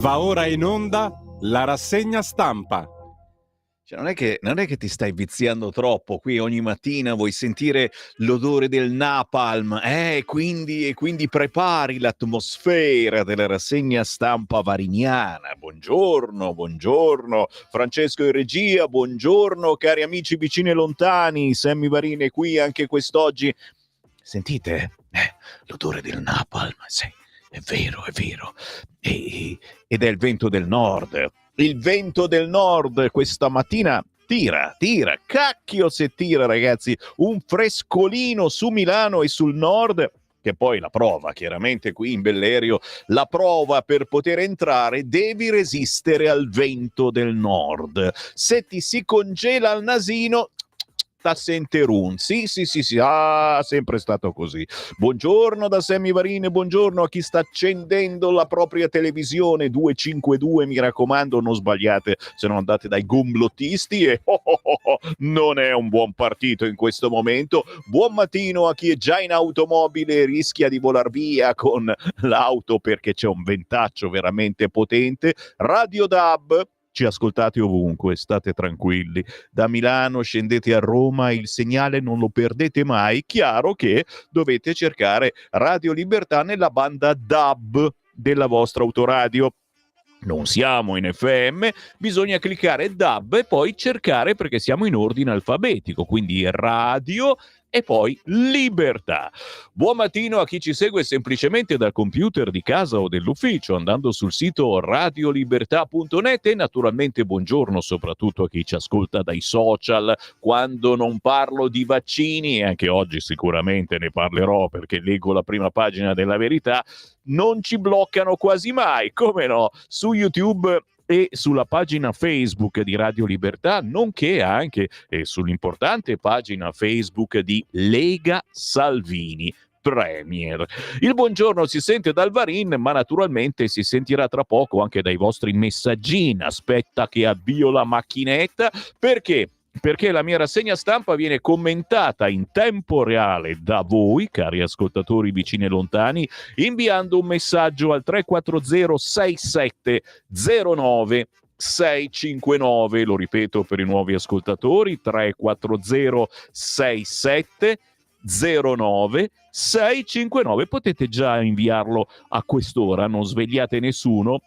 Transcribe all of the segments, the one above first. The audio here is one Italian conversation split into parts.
Va ora in onda la rassegna stampa. Cioè, non è che ti stai viziando troppo, qui ogni mattina vuoi sentire l'odore del napalm, quindi prepari l'atmosfera della rassegna stampa variniana. Buongiorno, Francesco in regia, buongiorno cari amici vicini e lontani, Sammy Varin è qui anche quest'oggi. Sentite? L'odore del napalm, sì, è vero, ed è il vento del nord. Il vento del nord questa mattina tira, cacchio se tira ragazzi, un frescolino su Milano e sul nord, che poi la prova, chiaramente qui in Bellerio, la prova per poter entrare devi resistere al vento del nord. Se ti si congela il nasino, t'assenterun. Sì, sempre stato così. Buongiorno da Sammy Varin, buongiorno a chi sta accendendo la propria televisione 252, mi raccomando non sbagliate, se no andate dai gomblottisti e non è un buon partito in questo momento. Buon mattino a chi è già in automobile e rischia di volar via con l'auto perché c'è un ventaccio veramente potente. Radio DAB, ci ascoltate ovunque, state tranquilli. Da Milano scendete a Roma, il segnale non lo perdete mai. Chiaro che dovete cercare Radio Libertà nella banda DAB della vostra autoradio. Non siamo in FM, bisogna cliccare DAB e poi cercare, perché siamo in ordine alfabetico, quindi radio e poi Libertà. Buon mattino a chi ci segue semplicemente dal computer di casa o dell'ufficio andando sul sito radiolibertà.net e naturalmente buongiorno soprattutto a chi ci ascolta dai social quando non parlo di vaccini, e anche oggi sicuramente ne parlerò perché leggo la prima pagina della Verità. Non ci bloccano quasi mai, come no, su YouTube e sulla pagina Facebook di Radio Libertà, nonché anche sull'importante pagina Facebook di Lega Salvini Premier. Il buongiorno si sente dal Varin, ma naturalmente si sentirà tra poco anche dai vostri messaggini. Aspetta che avvio la macchinetta, perché la mia rassegna stampa viene commentata in tempo reale da voi, cari ascoltatori vicini e lontani, inviando un messaggio al 340 6709 659, lo ripeto per i nuovi ascoltatori, 340 6709 659. Potete già inviarlo a quest'ora, non svegliate nessuno,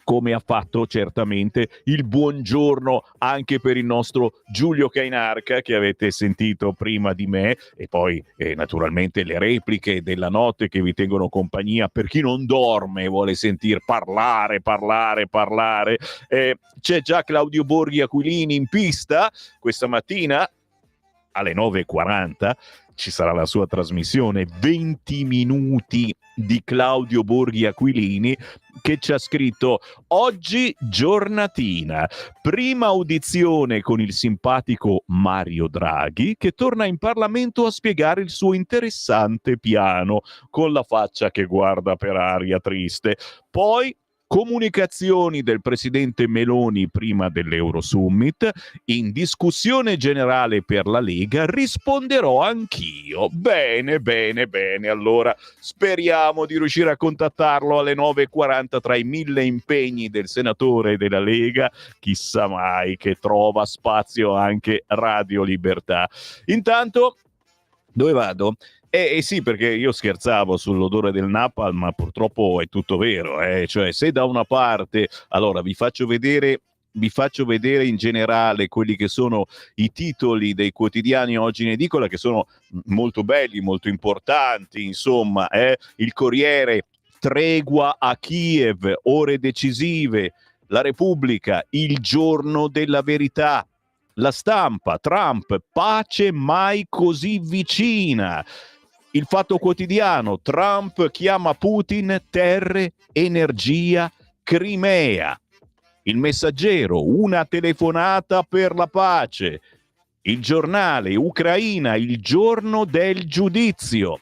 come ha fatto certamente il buongiorno anche per il nostro Giulio Cainarca che avete sentito prima di me, e poi naturalmente le repliche della notte che vi tengono compagnia per chi non dorme e vuole sentir parlare. C'è già Claudio Borghi Aquilini in pista questa mattina alle 9:40. Ci sarà la sua trasmissione 20 minuti di Claudio Borghi Aquilini, che ci ha scritto: oggi giornatina, prima audizione con il simpatico Mario Draghi che torna in Parlamento a spiegare il suo interessante piano, con la faccia che guarda per aria triste. Poi comunicazioni del presidente Meloni prima dell'Eurosummit, in discussione generale per la Lega risponderò anch'io. Bene, allora speriamo di riuscire a contattarlo alle 9:40 tra i 1000 impegni del senatore della Lega, chissà mai che trova spazio anche Radio Libertà. Intanto, dove vado? Sì, perché io scherzavo sull'odore del napalm, ma purtroppo è tutto vero, cioè se da una parte, allora vi faccio vedere in generale quelli che sono i titoli dei quotidiani oggi in edicola, che sono molto belli, molto importanti, insomma, il Corriere, tregua a Kiev, ore decisive, la Repubblica, il giorno della verità, la Stampa, Trump, pace mai così vicina. Il Fatto Quotidiano, Trump chiama Putin terre, energia, Crimea. Il Messaggero, una telefonata per la pace. Il Giornale, Ucraina, il giorno del giudizio.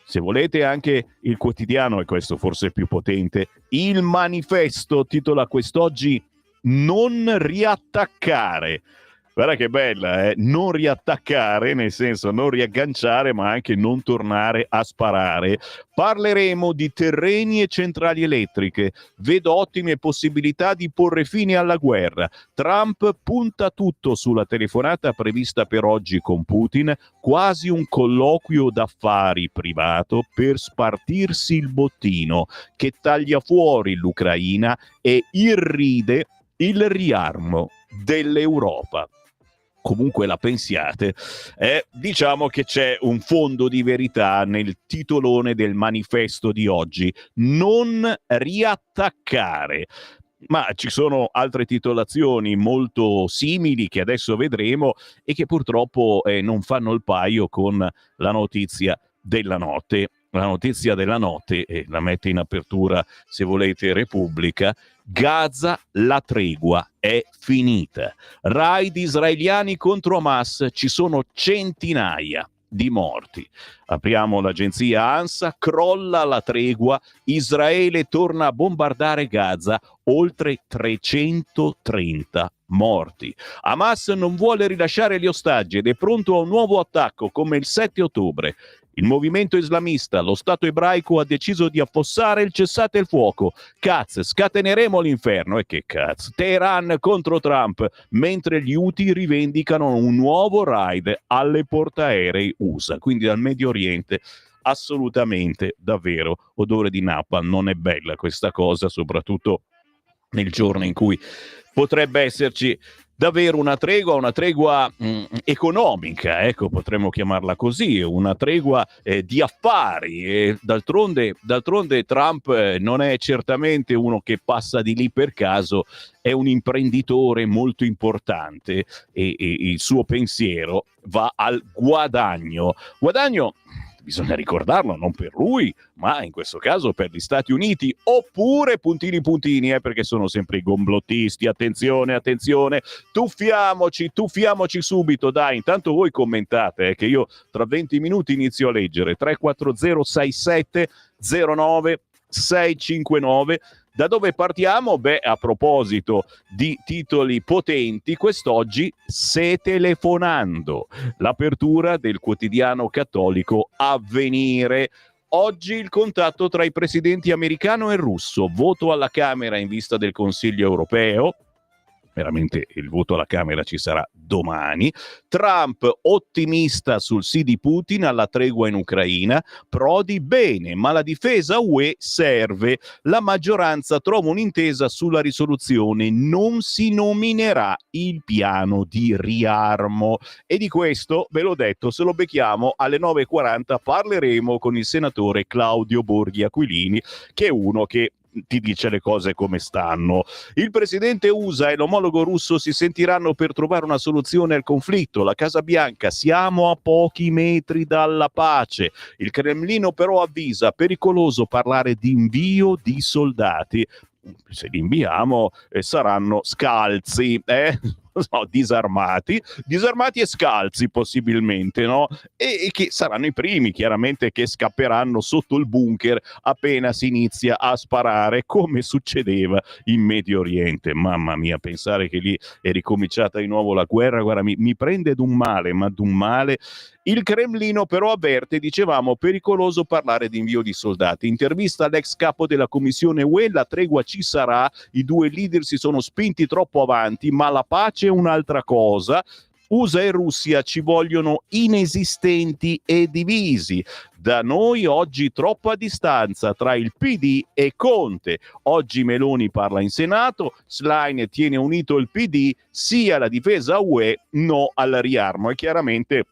Se volete anche il quotidiano, e questo forse è più potente, Il Manifesto titola quest'oggi: non riattaccare. Guarda che bella, non riattaccare, nel senso non riagganciare, ma anche non tornare a sparare. Parleremo di terreni e centrali elettriche. Vedo ottime possibilità di porre fine alla guerra. Trump punta tutto sulla telefonata prevista per oggi con Putin, quasi un colloquio d'affari privato per spartirsi il bottino che taglia fuori l'Ucraina e irride il riarmo dell'Europa. Comunque la pensiate, diciamo che c'è un fondo di verità nel titolone del manifesto di oggi: non riattaccare. Ma ci sono altre titolazioni molto simili che adesso vedremo e che purtroppo non fanno il paio con la notizia della notte. La notizia della notte, la mette in apertura se volete Repubblica: Gaza, la tregua è finita. Raid israeliani contro Hamas, ci sono centinaia di morti. Apriamo l'agenzia ANSA, crolla la tregua, Israele torna a bombardare Gaza, oltre 330 morti. Hamas non vuole rilasciare gli ostaggi ed è pronto a un nuovo attacco come il 7 ottobre. Il movimento islamista, lo Stato ebraico, ha deciso di affossare il cessate il fuoco. Cazzo, scateneremo l'inferno. E che cazzo? Teheran contro Trump, mentre gli Houthi rivendicano un nuovo raid alle portaerei USA, quindi dal Medio Oriente. Assolutamente, davvero, odore di napalm. Non è bella questa cosa, soprattutto nel giorno in cui potrebbe esserci davvero una tregua economica, ecco, potremmo chiamarla così, una tregua di affari. E d'altronde Trump non è certamente uno che passa di lì per caso, è un imprenditore molto importante e il suo pensiero va al guadagno. Bisogna ricordarlo, non per lui, ma in questo caso per gli Stati Uniti, oppure puntini, perché sono sempre i gomblottisti. Attenzione, tuffiamoci subito, dai, intanto voi commentate, che io tra 20 minuti inizio a leggere. 3406709 Da dove partiamo? Beh, a proposito di titoli potenti, quest'oggi Se telefonando, l'apertura del quotidiano cattolico Avvenire. Oggi il contatto tra i presidenti americano e russo, voto alla Camera in vista del Consiglio europeo. Veramente il voto alla Camera ci sarà domani. Trump ottimista sul sì di Putin alla tregua in Ucraina. Prodi bene, ma la difesa UE serve. La maggioranza trova un'intesa sulla risoluzione. Non si nominerà il piano di riarmo. E di questo, ve l'ho detto, se lo becchiamo alle 9:40 parleremo con il senatore Claudio Borghi Aquilini, che è uno che ti dice le cose come stanno. Il presidente USA e l'omologo russo si sentiranno per trovare una soluzione al conflitto. La Casa Bianca: siamo a pochi metri dalla pace. Il Cremlino però avvisa: pericoloso parlare di invio di soldati. Se li inviamo saranno scalzi, no, disarmati e scalzi possibilmente, no? E che saranno i primi, chiaramente, che scapperanno sotto il bunker appena si inizia a sparare, come succedeva in Medio Oriente. Mamma mia, pensare che lì è ricominciata di nuovo la guerra, guarda, mi prende d'un male, ma d'un male. Il Cremlino però avverte, dicevamo, pericoloso parlare di invio di soldati. Intervista all'ex capo della Commissione UE: la tregua ci sarà, i due leader si sono spinti troppo avanti, ma la pace è un'altra cosa. USA e Russia ci vogliono inesistenti e divisi. Da noi oggi troppa distanza tra il PD e Conte. Oggi Meloni parla in Senato, Schlein tiene unito il PD, sia la difesa UE, no al riarmo. E chiaramente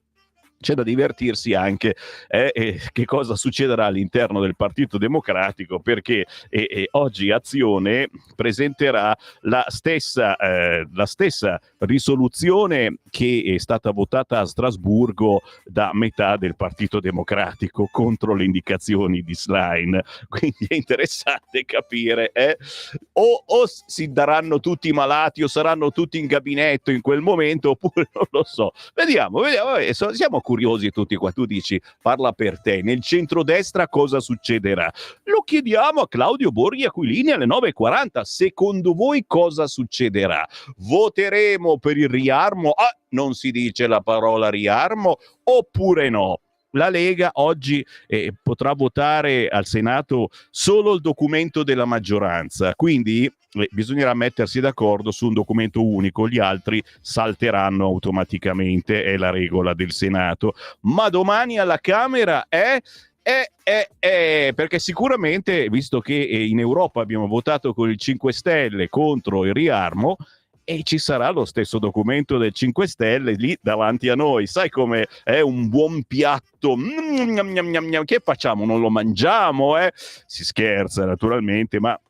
c'è da divertirsi anche che cosa succederà all'interno del Partito Democratico, perché oggi Azione presenterà la stessa risoluzione che è stata votata a Strasburgo da metà del Partito Democratico contro le indicazioni di Schlein. Quindi è interessante capire o si daranno tutti malati o saranno tutti in gabinetto in quel momento, oppure non lo so. Vediamo, siamo curiosi. curiosi tutti qua. Tu dici, parla per te, nel centrodestra cosa succederà? Lo chiediamo a Claudio Borghi Aquilini alle 9:40. Secondo voi cosa succederà? Voteremo per il riarmo? Ah, non si dice la parola riarmo, oppure no? La Lega oggi potrà votare al Senato solo il documento della maggioranza, quindi bisognerà mettersi d'accordo su un documento unico, gli altri salteranno automaticamente, è la regola del Senato. Ma domani alla Camera perché sicuramente, visto che in Europa abbiamo votato con il 5 Stelle contro il riarmo, e ci sarà lo stesso documento del 5 Stelle lì davanti a noi. Sai come è un buon piatto? Che facciamo? Non lo mangiamo? Si scherza naturalmente, ma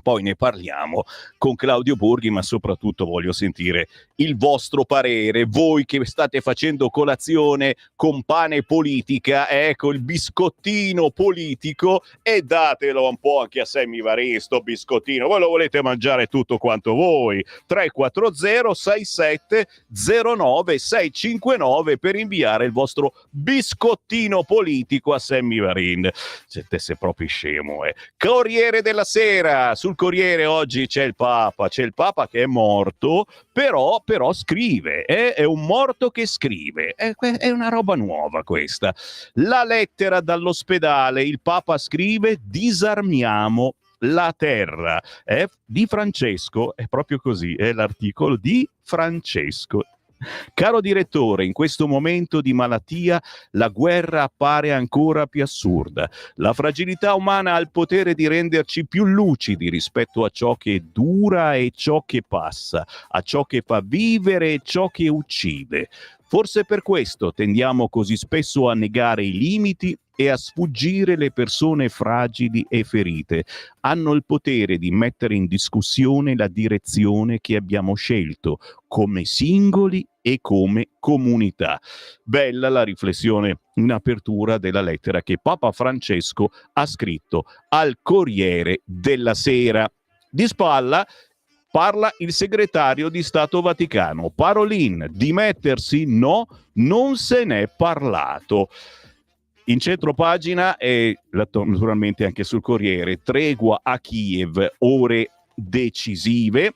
poi ne parliamo con Claudio Borghi, ma soprattutto voglio sentire il vostro parere, voi che state facendo colazione con pane politica, ecco il biscottino politico, e datelo un po' anche a Sammy Varin sto biscottino, voi lo volete mangiare tutto quanto voi. 340 67 09 659 per inviare il vostro biscottino politico a Sammy Varin. Te sei proprio scemo, Corriere della Sera. Sul Corriere oggi c'è il Papa che è morto, però scrive, è un morto che scrive, è una roba nuova questa. La lettera dall'ospedale, il Papa scrive: disarmiamo la terra, di Francesco, è proprio così, è l'articolo di Francesco. Caro direttore, in questo momento di malattia la guerra appare ancora più assurda. La fragilità umana ha il potere di renderci più lucidi rispetto a ciò che dura e ciò che passa, a ciò che fa vivere e ciò che uccide. Forse per questo tendiamo così spesso a negare i limiti e a sfuggire le persone fragili e ferite. Hanno il potere di mettere in discussione la direzione che abbiamo scelto, come singoli e come comunità. Bella la riflessione in apertura della lettera che Papa Francesco ha scritto al Corriere della Sera. Di spalla parla il segretario di Stato Vaticano. Parolin, dimettersi? No, non se n'è parlato. In centropagina e naturalmente anche sul Corriere, tregua a Kiev, ore decisive.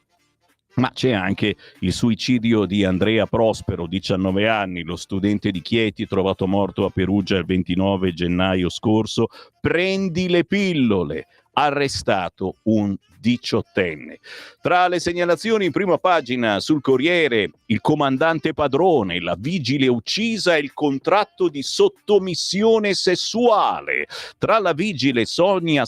Ma c'è anche il suicidio di Andrea Prospero, 19 anni, lo studente di Chieti trovato morto a Perugia il 29 gennaio scorso. Prendi le pillole, arrestato un 18enne. Tra le segnalazioni in prima pagina sul Corriere, il comandante Padrone, la vigile uccisa e il contratto di sottomissione sessuale. Tra la vigile Sofia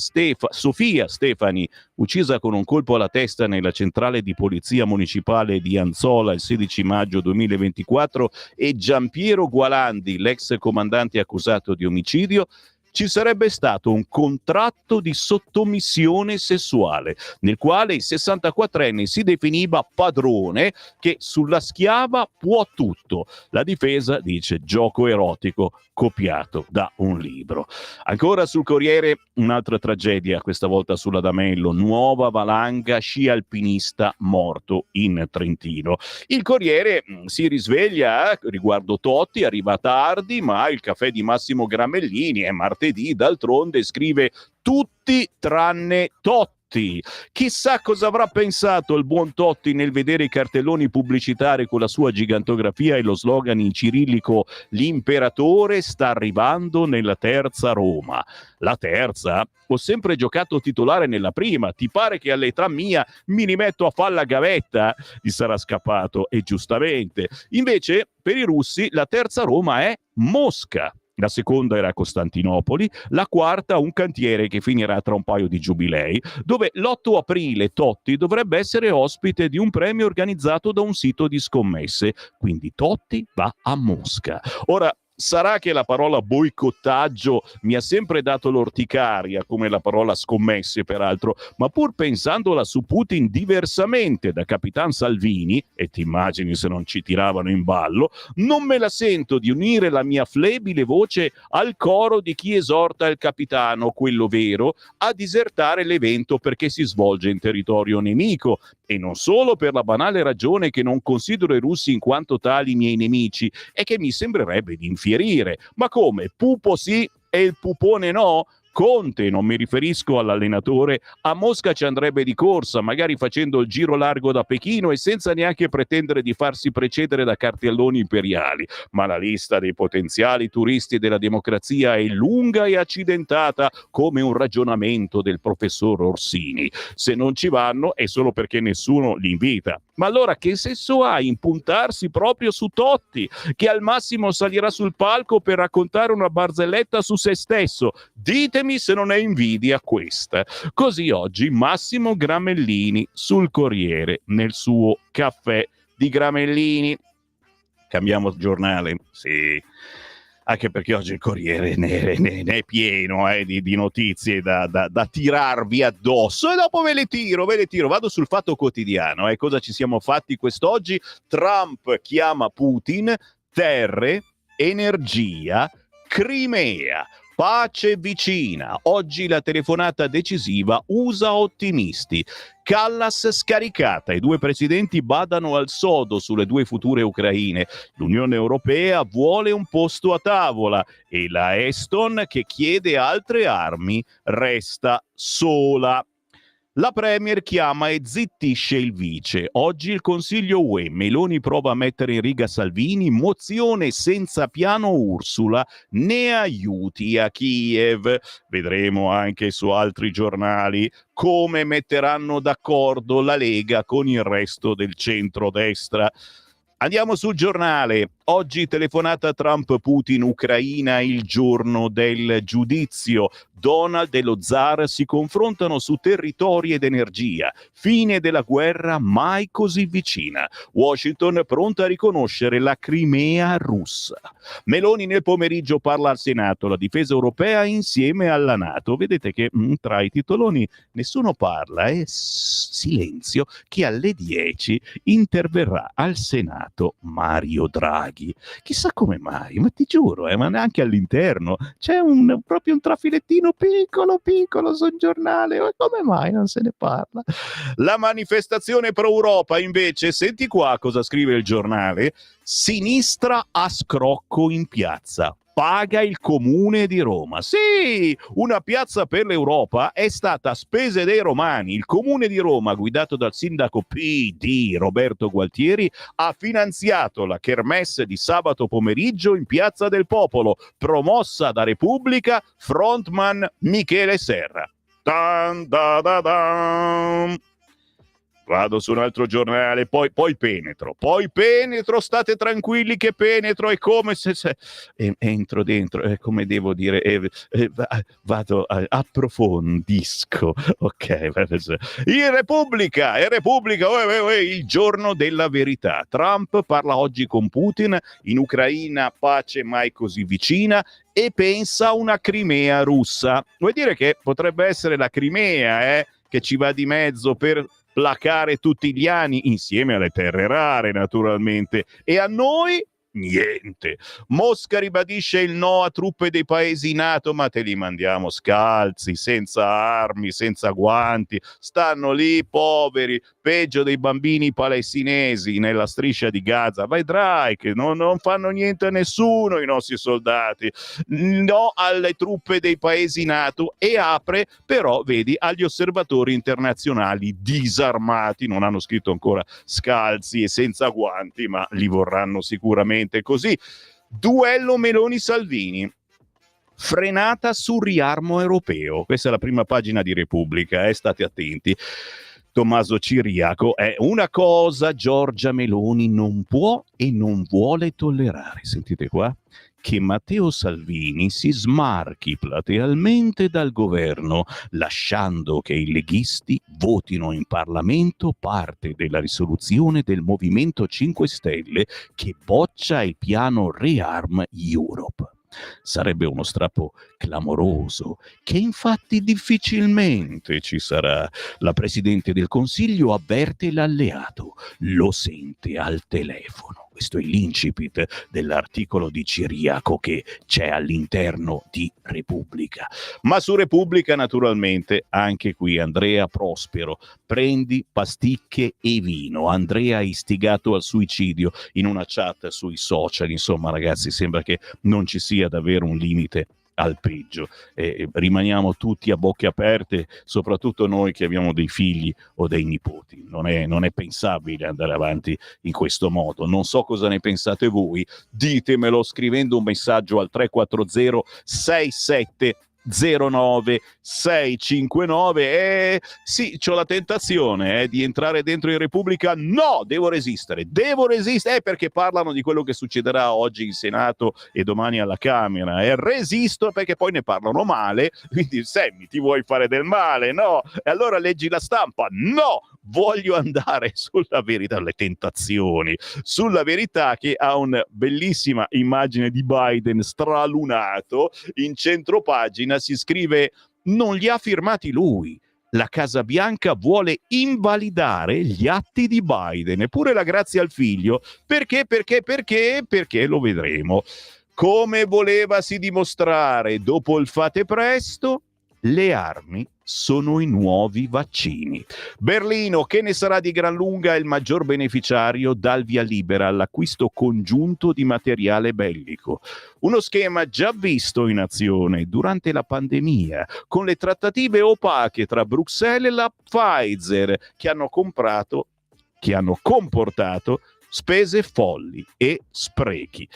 Stefani, uccisa con un colpo alla testa nella centrale di polizia municipale di Anzola il 16 maggio 2024, e Giampiero Gualandi, l'ex comandante accusato di omicidio, ci sarebbe stato un contratto di sottomissione sessuale nel quale il 64enne si definiva padrone che sulla schiava può tutto. La difesa dice gioco erotico copiato da un libro. Ancora sul Corriere un'altra tragedia, questa volta sulla D'Amello, nuova valanga, sci alpinista morto in Trentino. Il Corriere si risveglia riguardo Totti, arriva tardi, ma il caffè di Massimo Gramellini è martedì, d'altronde scrive tutti tranne Totti. Chissà cosa avrà pensato il buon Totti nel vedere i cartelloni pubblicitari con la sua gigantografia e lo slogan in cirillico: l'imperatore sta arrivando nella terza Roma. La terza? Ho sempre giocato titolare nella prima, ti pare che all'età mia mi rimetto a fare la gavetta? Gli sarà scappato, e giustamente. Invece per i russi la terza Roma è Mosca. La seconda era Costantinopoli, la quarta un cantiere che finirà tra un paio di giubilei, dove l'8 aprile Totti dovrebbe essere ospite di un premio organizzato da un sito di scommesse. Quindi Totti va a Mosca. Ora, sarà che la parola boicottaggio mi ha sempre dato l'orticaria, come la parola scommesse peraltro, ma pur pensandola su Putin diversamente da Capitan Salvini, e ti immagini se non ci tiravano in ballo, non me la sento di unire la mia flebile voce al coro di chi esorta il capitano, quello vero, a disertare l'evento perché si svolge in territorio nemico, e non solo per la banale ragione che non considero i russi in quanto tali miei nemici, e che mi sembrerebbe di infiere infierire. Ma come? Pupo sì e il pupone no? Conte, non mi riferisco all'allenatore, a Mosca ci andrebbe di corsa, magari facendo il giro largo da Pechino e senza neanche pretendere di farsi precedere da cartelloni imperiali. Ma la lista dei potenziali turisti della democrazia è lunga e accidentata come un ragionamento del professor Orsini. Se non ci vanno è solo perché nessuno li invita. Ma allora che senso ha impuntarsi proprio su Totti, che al massimo salirà sul palco per raccontare una barzelletta su se stesso? Ditemi se non è invidia questa. Così oggi Massimo Gramellini sul Corriere, nel suo caffè di Gramellini. Cambiamo giornale? Sì. Anche perché oggi il Corriere ne è pieno di notizie da tirarvi addosso, e dopo ve le tiro. Vado sul Fatto Quotidiano. Cosa ci siamo fatti quest'oggi? Trump chiama Putin, terre, energia, Crimea, pace vicina. Oggi la telefonata decisiva USA ottimisti. Callas scaricata, i due presidenti badano al sodo sulle due future Ucraine. L'Unione Europea vuole un posto a tavola e la Aston, che chiede altre armi, resta sola. La Premier chiama e zittisce il vice. Oggi il Consiglio UE. Meloni prova a mettere in riga Salvini, mozione senza piano Ursula, né aiuti a Kiev. Vedremo anche su altri giornali come metteranno d'accordo la Lega con il resto del centrodestra. Andiamo sul giornale. Oggi telefonata Trump-Putin, Ucraina, il giorno del giudizio. Donald e lo zar si confrontano su territori ed energia. Fine della guerra mai così vicina. Washington pronta a riconoscere la Crimea russa. Meloni nel pomeriggio parla al Senato, la difesa europea insieme alla NATO. Vedete che tra i titoloni nessuno parla, silenzio, che alle 10 interverrà al Senato Mario Draghi. Chissà come mai, ma ti giuro, ma neanche all'interno c'è proprio un trafilettino piccolo sul giornale. Ma come mai non se ne parla? La manifestazione pro Europa invece, senti qua cosa scrive il giornale: sinistra a scrocco in piazza. Paga il comune di Roma. Sì, una piazza per l'Europa è stata a spese dei romani. Il comune di Roma, guidato dal sindaco PD Roberto Gualtieri, ha finanziato la kermesse di sabato pomeriggio in Piazza del Popolo, promossa da Repubblica, frontman Michele Serra. Dan, da, da, dan. Vado su un altro giornale, poi penetro, state tranquilli che penetro, è come se entro dentro, come devo dire, vado, approfondisco, ok. Il Repubblica, il giorno della verità. Trump parla oggi con Putin, in Ucraina pace mai così vicina, e pensa a una Crimea russa. Vuol dire che potrebbe essere la Crimea, che ci va di mezzo per placare tutti gli anni, insieme alle terre rare naturalmente, e a noi niente. Mosca ribadisce il no a truppe dei paesi NATO, ma te li mandiamo scalzi, senza armi, senza guanti, stanno lì poveri, peggio dei bambini palestinesi nella striscia di Gaza. Vedrai che non fanno niente a nessuno i nostri soldati. No alle truppe dei paesi NATO, e apre però, vedi, agli osservatori internazionali disarmati. Non hanno scritto ancora scalzi e senza guanti, ma li vorranno sicuramente così. Duello Meloni-Salvini. Frenata sul riarmo europeo. Questa è la prima pagina di Repubblica, state attenti. Tommaso Ciriaco è una cosa Giorgia Meloni non può e non vuole tollerare. Sentite qua. Che Matteo Salvini si smarchi platealmente dal governo, lasciando che i leghisti votino in Parlamento parte della risoluzione del Movimento 5 Stelle che boccia il piano Rearm Europe. Sarebbe uno strappo clamoroso, che infatti difficilmente ci sarà. La Presidente del Consiglio avverte l'alleato, lo sente al telefono. Questo è l'incipit dell'articolo di Ciriaco che c'è all'interno di Repubblica. Ma su Repubblica, naturalmente, anche qui Andrea Prospero, prendi pasticche e vino. Andrea ha istigato al suicidio in una chat sui social. Insomma, ragazzi, sembra che non ci sia davvero un limite al peggio. Rimaniamo tutti a bocche aperte, soprattutto noi che abbiamo dei figli o dei nipoti. Non è pensabile andare avanti in questo modo. Non so cosa ne pensate voi, ditemelo scrivendo un messaggio al 340 67 09 659. Sì, c'ho la tentazione di entrare dentro in Repubblica. No, devo resistere perché parlano di quello che succederà oggi in Senato e domani alla Camera, e resisto perché poi ne parlano male. Quindi Sammy, ti vuoi fare del male? No, e allora leggi La Stampa? No, voglio andare sulla Verità, le tentazioni, sulla Verità, che ha una bellissima immagine di Biden stralunato. In centropagina si scrive: non li ha firmati lui. La Casa Bianca vuole invalidare gli atti di Biden. Eppure la grazia al figlio. Perché? Perché lo vedremo. Come volevasi dimostrare dopo il fate presto, le armi sono i nuovi vaccini. Berlino, che ne sarà di gran lunga il maggior beneficiario, dà il via libera all'acquisto congiunto di materiale bellico. Uno schema già visto in azione durante la pandemia, con le trattative opache tra Bruxelles e la Pfizer, che hanno comportato spese folli e sprechi.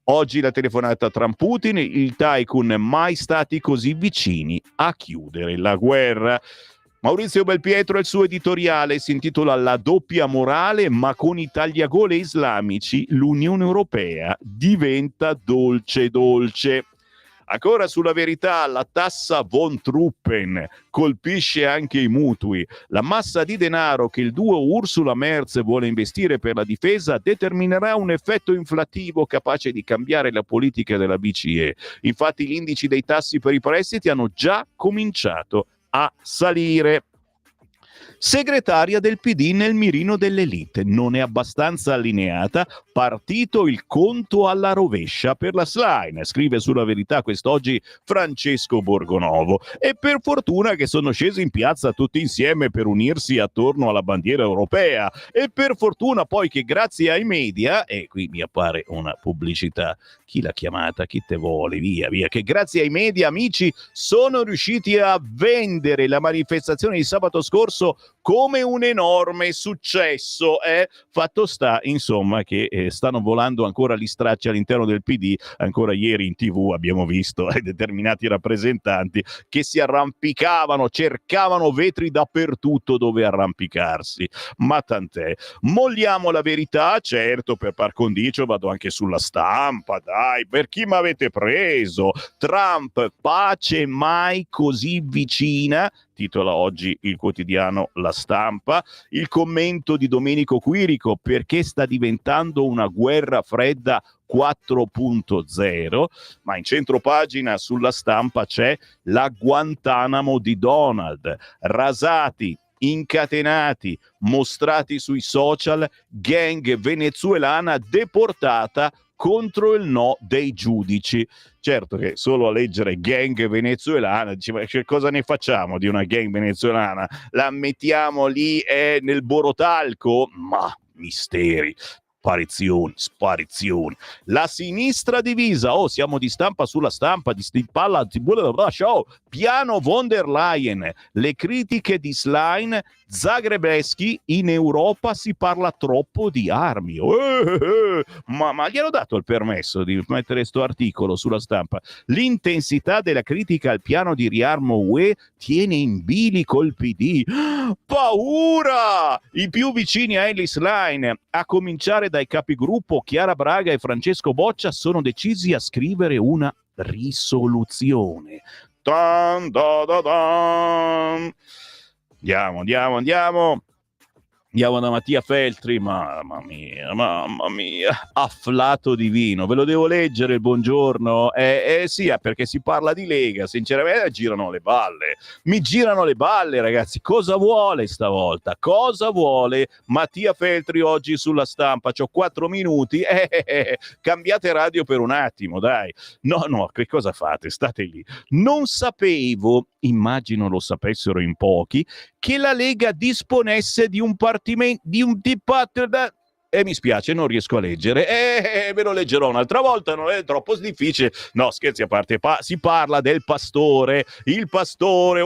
Oggi la telefonata tra Putin e il tycoon, mai stati così vicini a chiudere la guerra. Maurizio Belpietro e il suo editoriale si intitola La doppia morale, ma con i tagliagole islamici l'Unione Europea diventa dolce. Ancora sulla Verità, la tassa von Truppen colpisce anche i mutui. La massa di denaro che il duo Ursula Merz vuole investire per la difesa determinerà un effetto inflattivo capace di cambiare la politica della BCE. Infatti gli indici dei tassi per i prestiti hanno già cominciato a salire. Segretaria del PD nel mirino dell'elite, non è abbastanza allineata, partito il conto alla rovescia per la Schlein, scrive sulla Verità quest'oggi Francesco Borgonovo. E per fortuna che sono scesi in piazza tutti insieme per unirsi attorno alla bandiera europea, e per fortuna poi che grazie ai media, e qui mi appare una pubblicità, chi l'ha chiamata, chi te vuole, via, che grazie ai media, amici, sono riusciti a vendere la manifestazione di sabato scorso come un enorme successo. Fatto sta, insomma, che stanno volando ancora gli stracci all'interno del PD. Ancora ieri in TV abbiamo visto determinati rappresentanti che si arrampicavano, cercavano vetri dappertutto dove arrampicarsi. Ma tant'è. Molliamo la Verità, certo, per par condicio vado anche sulla Stampa, dai, per chi m'avete preso? Trump, pace mai così vicina, titola oggi il quotidiano La Stampa. Il commento di Domenico Quirico: perché sta diventando una guerra fredda 4.0, ma in centropagina sulla Stampa c'è la Guantanamo di Donald. Rasati, incatenati, mostrati sui social, gang venezuelana deportata contro il no dei giudici. Certo che solo a leggere gang venezuelana dici, ma che cosa ne facciamo di una gang venezuelana? La mettiamo lì nel Borotalco? Ma misteri. Sparizioni. La sinistra divisa. Siamo di stampa sulla stampa, di Stimpalla, show. Piano von der Leyen. Le critiche di Schlein, Zagrebeschi: in Europa si parla troppo di armi. Ma gli hanno dato il permesso di mettere sto articolo sulla stampa. L'intensità della critica al piano di riarmo UE tiene in bilico il PD. Paura! I più vicini a Elly Schlein, a cominciare dai capigruppo Chiara Braga e Francesco Boccia, sono decisi a scrivere una risoluzione. Andiamo. Andiamo da Mattia Feltri, mamma mia, afflato divino. Ve lo devo leggere il buongiorno? Sì, perché si parla di Lega, sinceramente girano le balle. Mi girano le balle, ragazzi. Cosa vuole stavolta? Cosa vuole Mattia Feltri oggi sulla Stampa? C'ho 4 minuti. Cambiate radio per un attimo, dai. No, che cosa fate? State lì. Non sapevo, immagino lo sapessero in pochi, che la Lega disponesse di un dipartimento. E mi spiace, non riesco a leggere. Ve lo leggerò un'altra volta, non è troppo difficile. No, scherzi a parte, si parla del pastore, il pastore,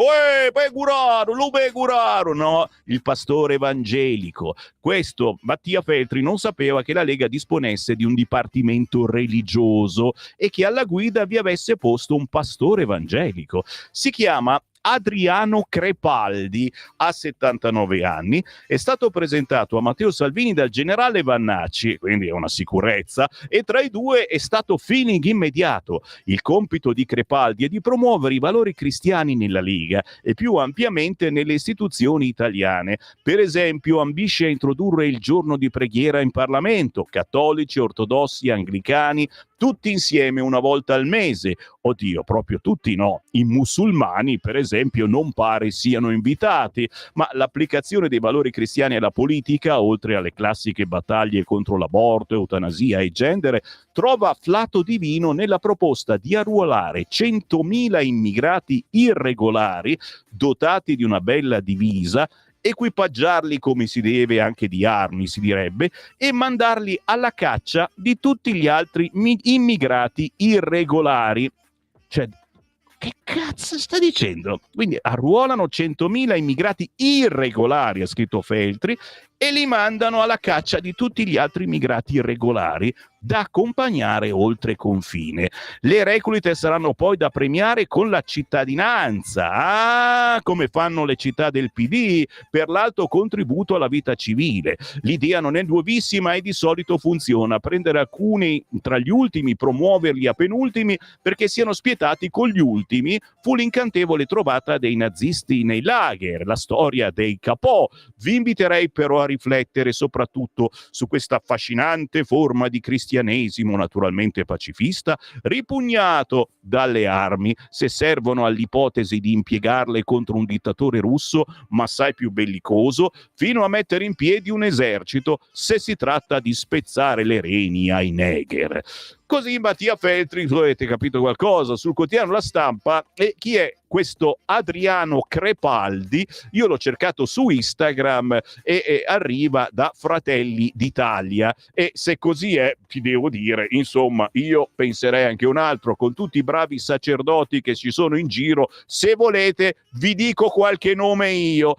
Peguraro, lo Peguraro, no, il pastore evangelico. Questo Mattia Feltri non sapeva che la Lega disponesse di un dipartimento religioso e che alla guida vi avesse posto un pastore evangelico. Si chiama Adriano Crepaldi, ha 79 anni, è stato presentato a Matteo Salvini dal generale Vannacci, quindi è una sicurezza, e tra i due è stato feeling immediato. Il compito di Crepaldi è di promuovere i valori cristiani nella Lega e più ampiamente nelle istituzioni italiane. Per esempio, ambisce a introdurre il giorno di preghiera in Parlamento, cattolici, ortodossi, anglicani, tutti insieme una volta al mese. Oddio, proprio tutti no. I musulmani, per esempio, non pare siano invitati, ma l'applicazione dei valori cristiani alla politica, oltre alle classiche battaglie contro l'aborto, eutanasia e gender, trova afflato divino nella proposta di arruolare 100.000 immigrati irregolari dotati di una bella divisa, equipaggiarli come si deve anche di armi, si direbbe, e mandarli alla caccia di tutti gli altri immigrati irregolari. Cioè, che cazzo sta dicendo? Quindi arruolano 100.000 immigrati irregolari, ha scritto Feltri, e li mandano alla caccia di tutti gli altri immigrati irregolari da accompagnare oltre confine. Le reclute saranno poi da premiare con la cittadinanza. Ah, come fanno le città del PD per l'alto contributo alla vita civile. L'idea non è nuovissima e di solito funziona. Prendere alcuni tra gli ultimi, promuoverli a penultimi perché siano spietati con gli ultimi, fu l'incantevole trovata dei nazisti nei lager, la storia dei capò. Vi inviterei però a riflettere soprattutto su questa affascinante forma di cristianesimo, naturalmente pacifista, ripugnato dalle armi, se servono all'ipotesi di impiegarle contro un dittatore russo, ma assai più bellicoso, fino a mettere in piedi un esercito, se si tratta di spezzare le reni ai Neger. Così Mattia Feltri, avete capito qualcosa, sul quotidiano La Stampa. E chi è questo Adriano Crepaldi? Io l'ho cercato su Instagram e arriva da Fratelli d'Italia, e se così è, ti devo dire, insomma, io penserei anche un altro, con tutti i bravi sacerdoti che ci sono in giro, se volete vi dico qualche nome io.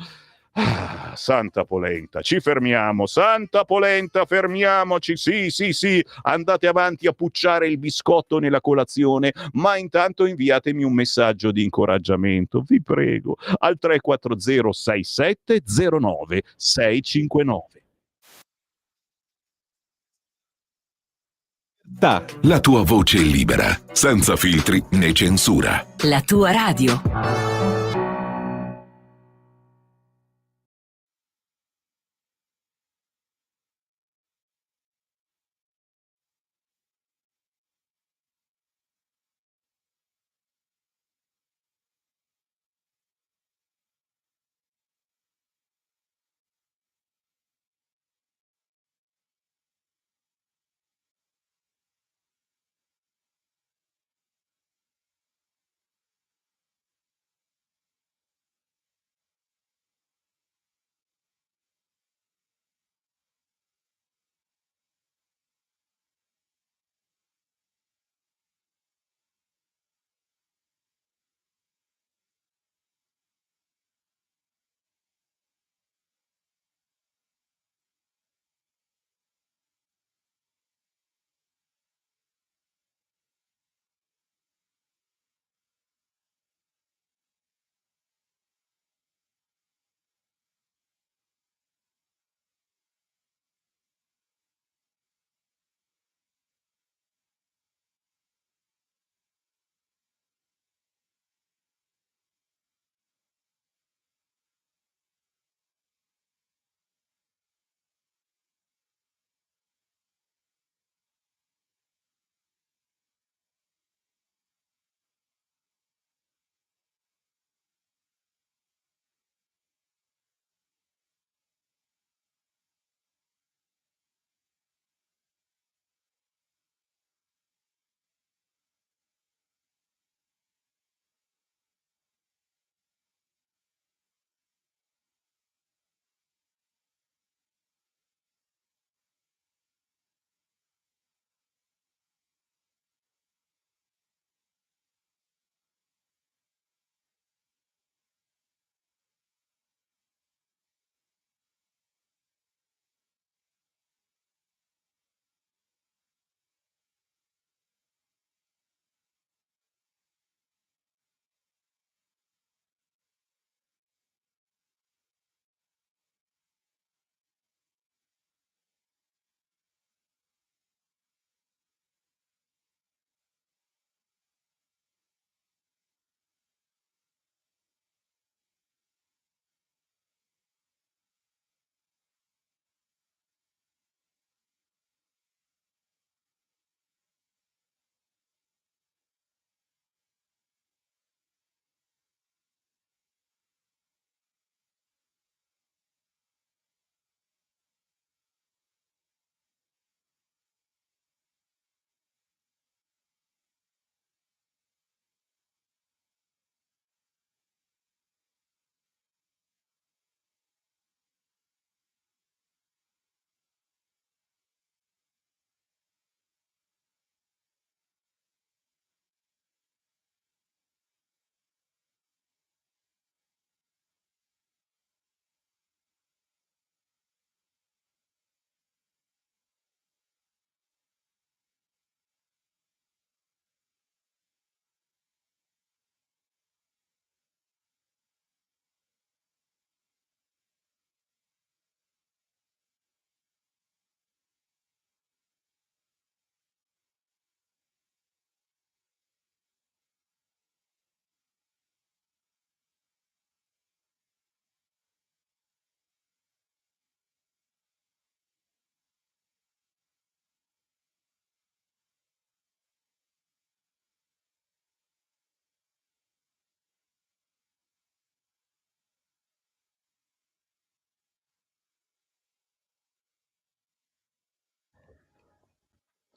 Santa Polenta, ci fermiamo. Santa Polenta, fermiamoci. Sì, andate avanti a pucciare il biscotto nella colazione, ma intanto inviatemi un messaggio di incoraggiamento, vi prego, al 340 67 09 659. La tua voce è libera, senza filtri né censura. La tua radio.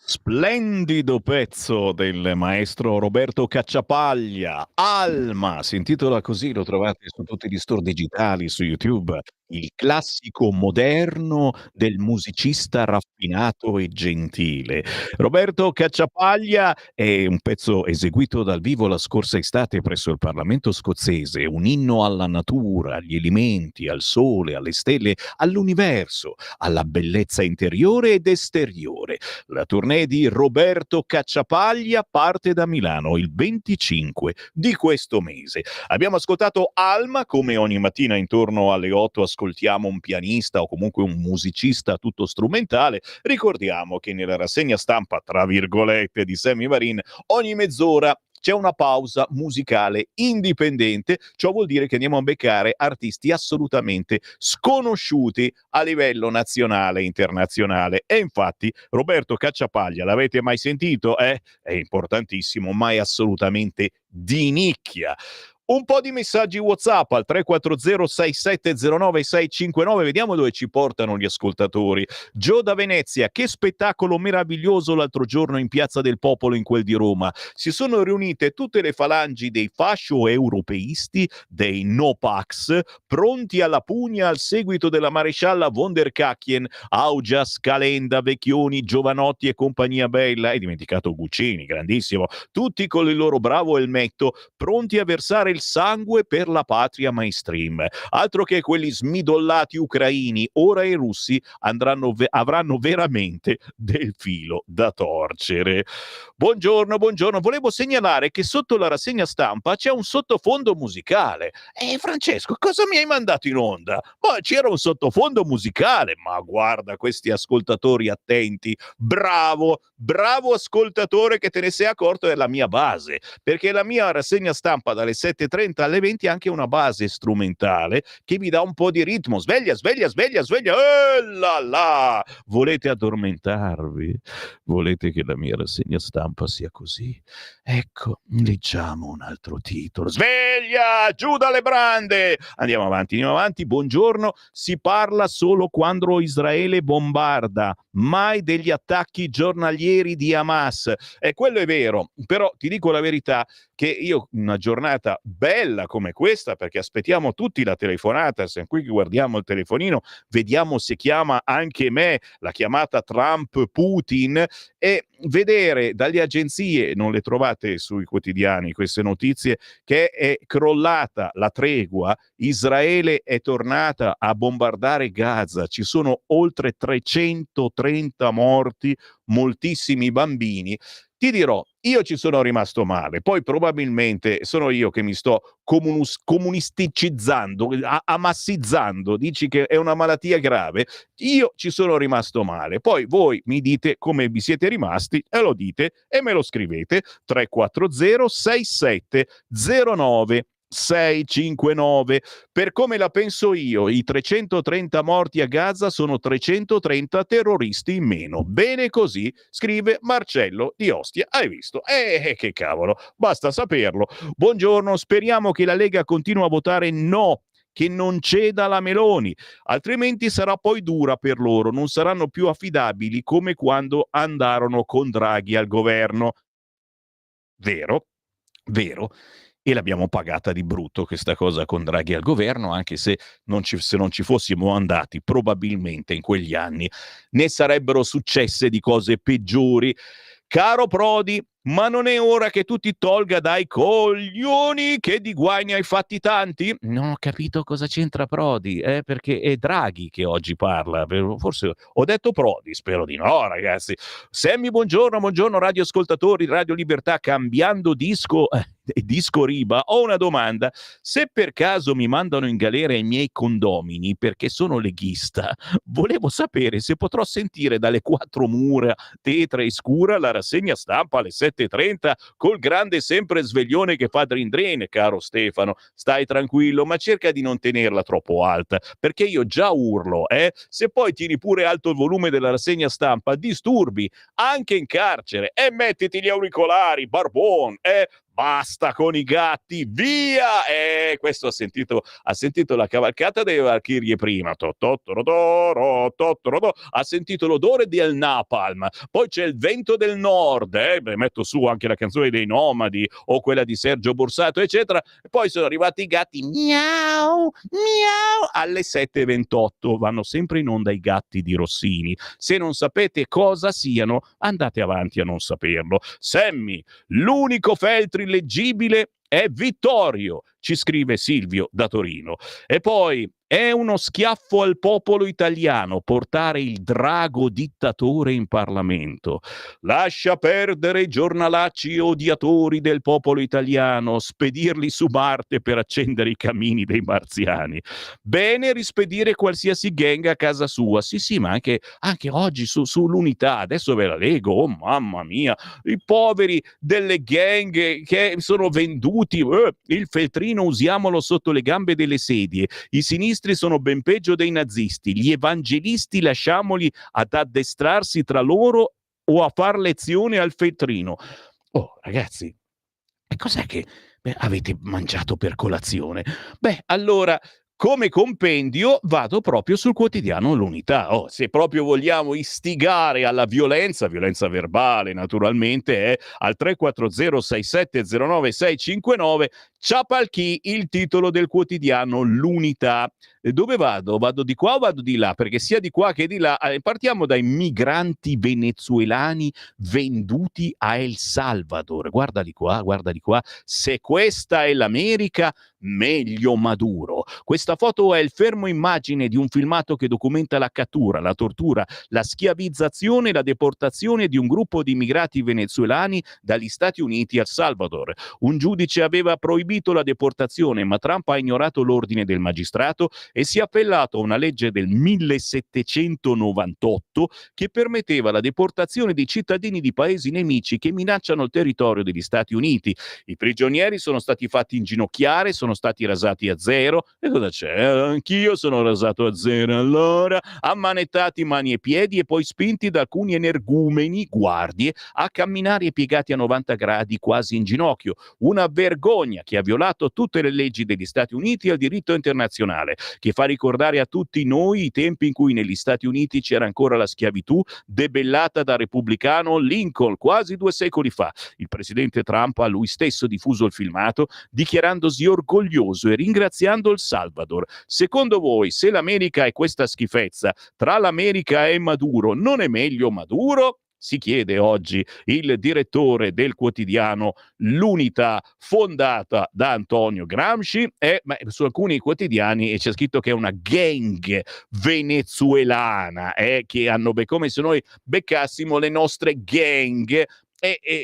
Splendido pezzo del maestro Roberto Cacciapaglia, Alma, si intitola così, lo trovate su tutti gli store digitali, su YouTube, il classico moderno del musicista raffinato e gentile. Roberto Cacciapaglia è un pezzo eseguito dal vivo la scorsa estate presso il Parlamento scozzese, un inno alla natura, agli elementi, al sole, alle stelle, all'universo, alla bellezza interiore ed esteriore. La tournée di Roberto Cacciapaglia parte da Milano il 25 di questo mese. Abbiamo ascoltato Alma, come ogni mattina intorno alle 8 ascoltiamo un pianista o comunque un musicista tutto strumentale. Ricordiamo che nella rassegna stampa, tra virgolette, di Sammy Varin, ogni mezz'ora c'è una pausa musicale indipendente. Ciò vuol dire che andiamo a beccare artisti assolutamente sconosciuti a livello nazionale e internazionale. E infatti Roberto Cacciapaglia, l'avete mai sentito? È importantissimo, ma è assolutamente di nicchia. Un po' di messaggi WhatsApp al 340-6709-659, vediamo dove ci portano gli ascoltatori. Gio da Venezia, che spettacolo meraviglioso l'altro giorno in Piazza del Popolo in quel di Roma. Si sono riunite tutte le falangi dei fascio-europeisti, dei no-pax, pronti alla pugna al seguito della marescialla von der Kacchen, Augias, Calenda, Vecchioni, Giovanotti e compagnia bella. Hai dimenticato Guccini, grandissimo. Tutti con il loro bravo elmetto, pronti a versare il sangue per la patria mainstream. Altro che quelli smidollati ucraini, ora i russi avranno veramente del filo da torcere. Buongiorno, buongiorno. Volevo segnalare che sotto la rassegna stampa c'è un sottofondo musicale. Francesco, cosa mi hai mandato in onda? Ma c'era un sottofondo musicale. Ma guarda questi ascoltatori attenti. Bravo, bravo ascoltatore che te ne sei accorto della mia base, perché la mia rassegna stampa dalle 7:30 alle 20 è anche una base strumentale che vi dà un po' di ritmo. Sveglia, sveglia, sveglia, sveglia. Là là! Volete addormentarvi? Volete che la mia rassegna stampa sia così? Ecco, leggiamo un altro titolo. Sveglia! Giù dalle brande! Andiamo avanti, andiamo avanti. Buongiorno. Si parla solo quando Israele bombarda, mai degli attacchi giornalieri di Hamas. E quello è vero, però ti dico la verità che io una giornata bella come questa, perché aspettiamo tutti la telefonata, siamo qui che guardiamo il telefonino, vediamo se chiama anche me, la chiamata Trump-Putin, e vedere dalle agenzie, non le trovate sui quotidiani queste notizie, che è crollata la tregua, Israele è tornata a bombardare Gaza, ci sono oltre 330 morti, moltissimi bambini. Ti dirò, io ci sono rimasto male, poi probabilmente sono io che mi sto comunisticizzando, amassizzando, dici che è una malattia grave, io ci sono rimasto male, poi voi mi dite come vi siete rimasti e lo dite e me lo scrivete 340 6709 659. Per come la penso io, i 330 morti a Gaza sono 330 terroristi in meno. Bene così, scrive Marcello di Ostia. Hai visto? Che cavolo, basta saperlo. Buongiorno, speriamo che la Lega continui a votare no, che non ceda la Meloni, altrimenti sarà poi dura per loro, non saranno più affidabili come quando andarono con Draghi al governo. Vero, vero. E l'abbiamo pagata di brutto questa cosa con Draghi al governo, anche se non ci fossimo andati, probabilmente in quegli anni ne sarebbero successe di cose peggiori. Caro Prodi, ma non è ora che tu ti tolga dai coglioni, che di guai ne hai fatti tanti? Non ho capito cosa c'entra Prodi, perché è Draghi che oggi parla. Forse ho detto Prodi, spero di no, ragazzi. Sammy, buongiorno, buongiorno radioascoltatori, Radio Libertà, cambiando disco disco Riba, ho una domanda. Se per caso mi mandano in galera i miei condomini perché sono leghista, volevo sapere se potrò sentire dalle quattro mura tetra e scura la rassegna stampa alle 7:30 col grande sempre sveglione che fa Drin Drin. Caro Stefano, stai tranquillo, ma cerca di non tenerla troppo alta, perché io già urlo, se poi tiri pure alto il volume della rassegna stampa disturbi anche in carcere, e mettiti gli auricolari, barbon, basta con i gatti, via! Questo ha sentito la cavalcata delle Valchirie prima, ha sentito l'odore del napalm, poi c'è il vento del nord, metto su anche la canzone dei Nomadi o quella di Sergio Borsato, eccetera, e poi sono arrivati i gatti, miau, miau, alle 7:28, vanno sempre in onda i gatti di Rossini. Se non sapete cosa siano, andate avanti a non saperlo. Sammy, l'unico Feltri leggibile è Vittorio, ci scrive Silvio da Torino. E poi è uno schiaffo al popolo italiano portare il drago dittatore in Parlamento. Lascia perdere i giornalacci odiatori del popolo italiano, spedirli su Marte per accendere i camini dei marziani. Bene rispedire qualsiasi gang a casa sua. Sì, ma anche oggi sull'Unità, adesso ve la leggo, oh mamma mia, i poveri delle gang che sono venduti, il feltrino usiamolo sotto le gambe delle sedie, i sinistri sono ben peggio dei nazisti, gli evangelisti lasciamoli ad addestrarsi tra loro o a far lezione al feltrino. Oh ragazzi, e cos'è che avete mangiato per colazione? Beh, allora, come compendio vado proprio sul quotidiano L'Unità. Se proprio vogliamo istigare alla violenza verbale naturalmente, è al 3406709 Ciapalchi, il titolo del quotidiano L'Unità. Dove vado? Vado di qua o vado di là? Perché sia di qua che di là. Partiamo dai migranti venezuelani venduti a El Salvador. Guarda di qua. Se questa è l'America, meglio Maduro. Questa foto è il fermo immagine di un filmato che documenta la cattura, la tortura, la schiavizzazione e la deportazione di un gruppo di immigrati venezuelani dagli Stati Uniti al Salvador. Un giudice aveva proibito la deportazione, ma Trump ha ignorato l'ordine del magistrato e si è appellato a una legge del 1798 che permetteva la deportazione di cittadini di paesi nemici che minacciano il territorio degli Stati Uniti. I prigionieri sono stati fatti inginocchiare, sono stati rasati a zero. E cosa c'è? Anch'io sono rasato a zero. Allora, ammanettati mani e piedi e poi spinti da alcuni energumeni, guardie, a camminare piegati a 90 gradi quasi in ginocchio. Una vergogna che ha violato tutte le leggi degli Stati Uniti e il diritto internazionale, che fa ricordare a tutti noi i tempi in cui negli Stati Uniti c'era ancora la schiavitù, debellata dal repubblicano Lincoln quasi 2 secoli fa. Il presidente Trump ha lui stesso diffuso il filmato, dichiarandosi orgoglioso e ringraziando il Salvador. Secondo voi, se l'America è questa schifezza, tra l'America e Maduro, non è meglio Maduro? Si chiede oggi il direttore del quotidiano L'Unità, fondata da Antonio Gramsci, ma su alcuni quotidiani c'è scritto che è una gang venezuelana, che hanno come se noi beccassimo le nostre gang.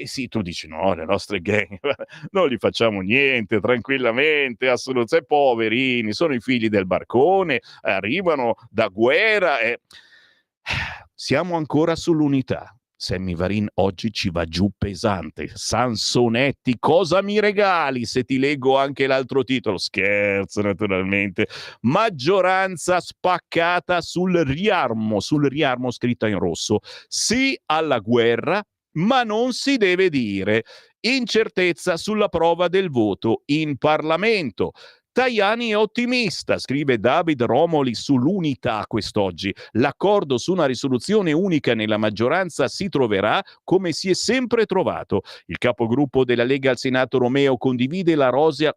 Sì, tu dici no, le nostre gang non gli facciamo niente, tranquillamente, assolutamente, poverini, sono i figli del barcone, arrivano da guerra. Siamo ancora sull'Unità. Sammy Varin oggi ci va giù pesante. Sansonetti, cosa mi regali se ti leggo anche l'altro titolo? Scherzo, naturalmente. Maggioranza spaccata sul riarmo scritta in rosso. Sì alla guerra, ma non si deve dire. Incertezza sulla prova del voto in Parlamento. Tajani è ottimista, scrive David Romoli sull'Unità quest'oggi. L'accordo su una risoluzione unica nella maggioranza si troverà come si è sempre trovato. Il capogruppo della Lega al Senato Romeo condivide la rosea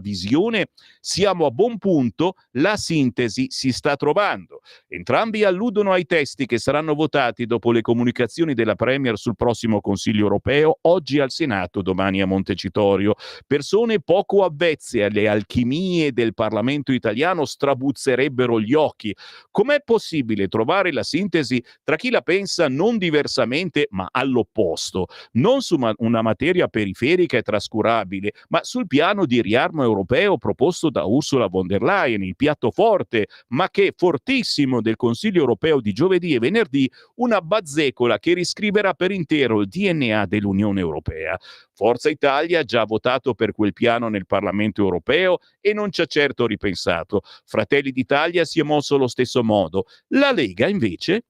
visione. Siamo a buon punto, la sintesi si sta trovando. Entrambi alludono ai testi che saranno votati dopo le comunicazioni della Premier sul prossimo Consiglio europeo, oggi al Senato, domani a Montecitorio. Persone poco avvezze alle alchimie del Parlamento italiano strabuzzerebbero gli occhi. Com'è possibile trovare la sintesi tra chi la pensa non diversamente ma all'opposto, non su una materia periferica e trascurabile, ma sul piano di riarmo europeo proposto da Ursula von der Leyen, il piatto forte, ma che fortissimo del Consiglio europeo di giovedì e venerdì, una bazzecola che riscriverà per intero il DNA dell'Unione Europea. Forza Italia ha già votato per quel piano nel Parlamento europeo e non ci ha certo ripensato. Fratelli d'Italia si è mosso allo stesso modo. La Lega, invece,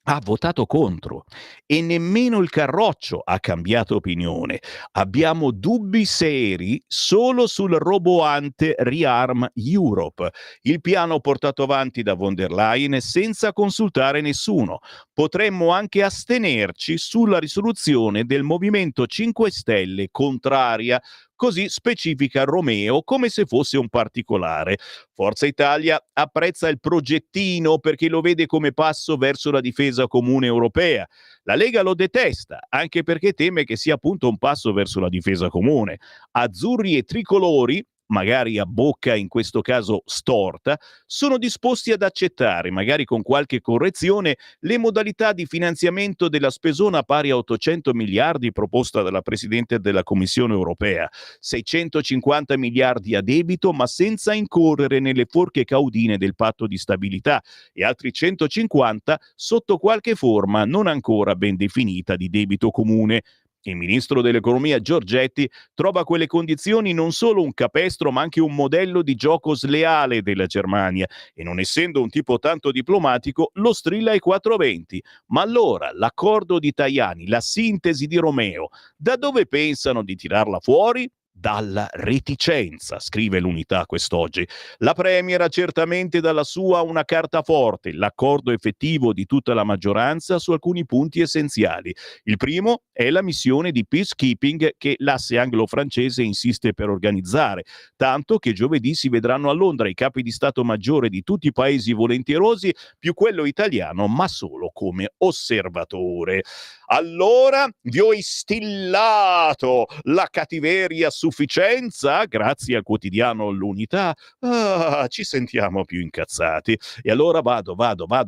ha votato contro e nemmeno il Carroccio ha cambiato opinione. Abbiamo dubbi seri solo sul roboante Rearm Europe, il piano portato avanti da von der Leyen senza consultare nessuno. Potremmo anche astenerci sulla risoluzione del Movimento 5 Stelle contraria. Così specifica Romeo come se fosse un particolare. Forza Italia apprezza il progettino perché lo vede come passo verso la difesa comune europea. La Lega lo detesta, anche perché teme che sia appunto un passo verso la difesa comune. Azzurri e tricolori, magari a bocca in questo caso storta, sono disposti ad accettare, magari con qualche correzione, le modalità di finanziamento della spesona pari a 800 miliardi proposta dalla Presidente della Commissione europea, 650 miliardi a debito ma senza incorrere nelle forche caudine del patto di stabilità e altri 150 sotto qualche forma non ancora ben definita di debito comune. Il ministro dell'economia Giorgetti trova quelle condizioni non solo un capestro ma anche un modello di gioco sleale della Germania e non essendo un tipo tanto diplomatico lo strilla ai 420. Ma allora l'accordo di Tajani, la sintesi di Romeo, da dove pensano di tirarla fuori? Dalla reticenza, scrive l'Unità quest'oggi. La Premier ha certamente dalla sua una carta forte, l'accordo effettivo di tutta la maggioranza su alcuni punti essenziali. Il primo è la missione di peacekeeping che l'asse anglo-francese insiste per organizzare, tanto che giovedì si vedranno a Londra i capi di Stato Maggiore di tutti i paesi volentierosi più quello italiano, ma solo come osservatore. Allora vi ho istillato la cattiveria a sufficienza grazie al quotidiano L'Unità. Ci sentiamo più incazzati. E allora vado,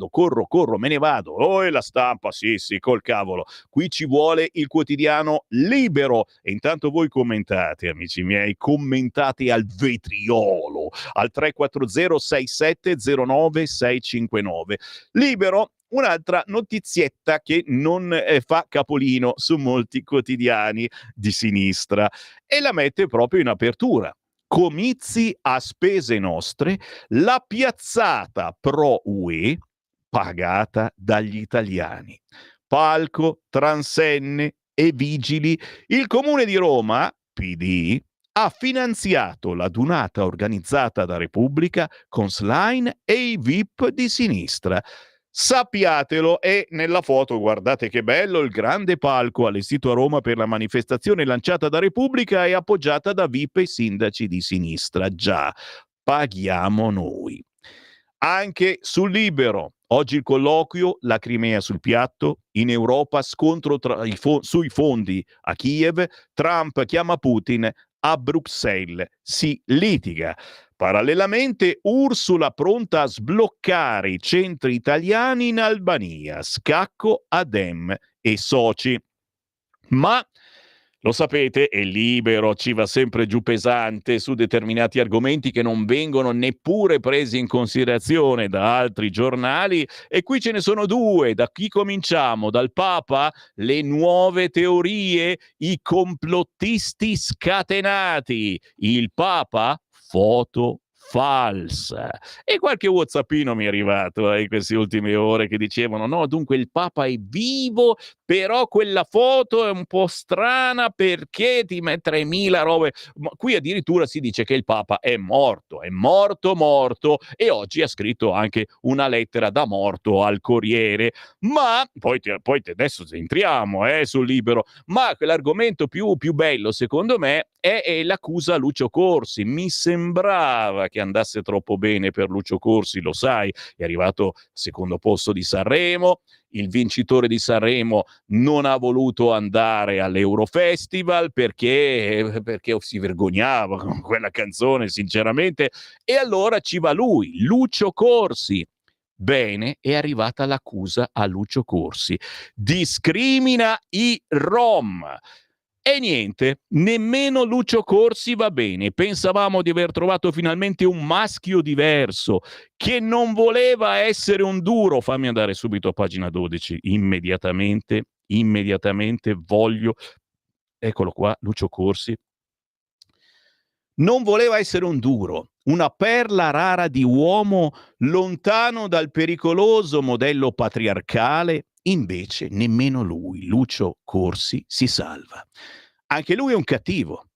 corro, me ne vado. Oh, e la stampa, sì, col cavolo. Qui ci vuole il quotidiano Libero. E intanto voi commentate, amici miei, commentate al vetriolo, al 340 6709 659. Libero, un'altra notizietta che non fa capolino su molti quotidiani di sinistra e la mette proprio in apertura. Comizi a spese nostre, la piazzata pro UE pagata dagli italiani. Palco, transenne e vigili. Il Comune di Roma, PD, ha finanziato la dunata organizzata da Repubblica con Schlein e i VIP di sinistra. Sappiatelo, e nella foto guardate che bello il grande palco allestito a Roma per la manifestazione lanciata da Repubblica e appoggiata da VIP e sindaci di sinistra. Già, paghiamo noi. Anche sul Libero, oggi il colloquio, la Crimea sul piatto, in Europa scontro sui fondi a Kiev, Trump chiama Putin, a Bruxelles si litiga. Parallelamente Ursula pronta a sbloccare i centri italiani in Albania, scacco a Dem e soci. Ma lo sapete, è Libero, ci va sempre giù pesante su determinati argomenti che non vengono neppure presi in considerazione da altri giornali e qui ce ne sono due. Da chi cominciamo? Dal Papa? Le nuove teorie? I complottisti scatenati? Il Papa? Foto falsa. E qualche whatsappino mi è arrivato in queste ultime ore che dicevano no, dunque il Papa è vivo, però quella foto è un po' strana perché ti mette 3000 robe. Ma qui addirittura si dice che il Papa è morto e oggi ha scritto anche una lettera da morto al Corriere. Ma poi adesso entriamo sul Libero, ma quell'argomento più bello secondo me è l'accusa a Lucio Corsi. Mi sembrava che andasse troppo bene per Lucio Corsi, lo sai, è arrivato secondo posto di Sanremo, il vincitore di Sanremo non ha voluto andare all'Eurofestival perché si vergognava con quella canzone, sinceramente, e allora ci va lui, Lucio Corsi. Bene, è arrivata l'accusa a Lucio Corsi. Discrimina i Rom. E niente, nemmeno Lucio Corsi va bene. Pensavamo di aver trovato finalmente un maschio diverso, che non voleva essere un duro. Fammi andare subito a pagina 12, immediatamente voglio... Eccolo qua, Lucio Corsi. Non voleva essere un duro, una perla rara di uomo lontano dal pericoloso modello patriarcale, invece nemmeno lui, Lucio Corsi, si salva. Anche lui è un cattivo,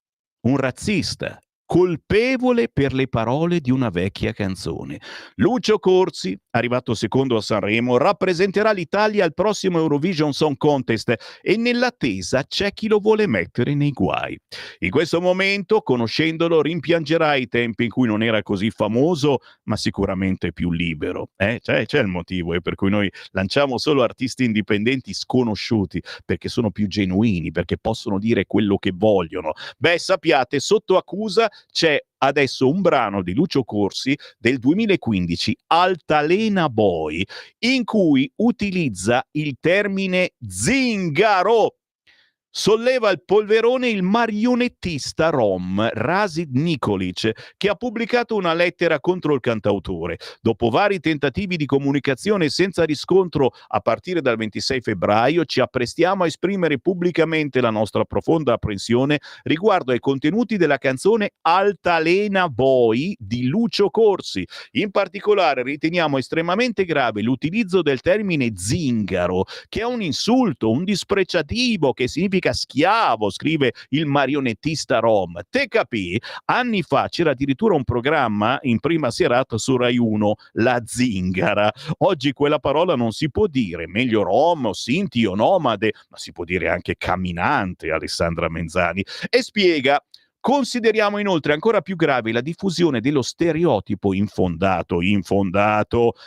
un razzista, colpevole per le parole di una vecchia canzone. Lucio Corsi, arrivato secondo a Sanremo, rappresenterà l'Italia al prossimo Eurovision Song Contest e nell'attesa c'è chi lo vuole mettere nei guai. In questo momento, conoscendolo, rimpiangerà i tempi in cui non era così famoso, ma sicuramente più libero. C'è il motivo per cui noi lanciamo solo artisti indipendenti sconosciuti, perché sono più genuini, perché possono dire quello che vogliono. Beh, sappiate, sotto accusa c'è adesso un brano di Lucio Corsi del 2015, Altalena Boy, in cui utilizza il termine zingaro. Solleva il polverone il marionettista rom Rasid Nikolic, che ha pubblicato una lettera contro il cantautore. Dopo vari tentativi di comunicazione senza riscontro a partire dal 26 febbraio, ci apprestiamo a esprimere pubblicamente la nostra profonda apprensione riguardo ai contenuti della canzone Altalena Boy di Lucio Corsi. In particolare riteniamo estremamente grave l'utilizzo del termine zingaro, che è un insulto, un dispregiativo che significa schiavo, scrive il marionettista rom. Te capì? Anni fa c'era addirittura un programma in prima serata su Rai 1, La Zingara. Oggi quella parola non si può dire, meglio rom o sinti o nomade, ma si può dire anche camminante, Alessandra Menzani. E spiega: consideriamo inoltre ancora più grave la diffusione dello stereotipo infondato,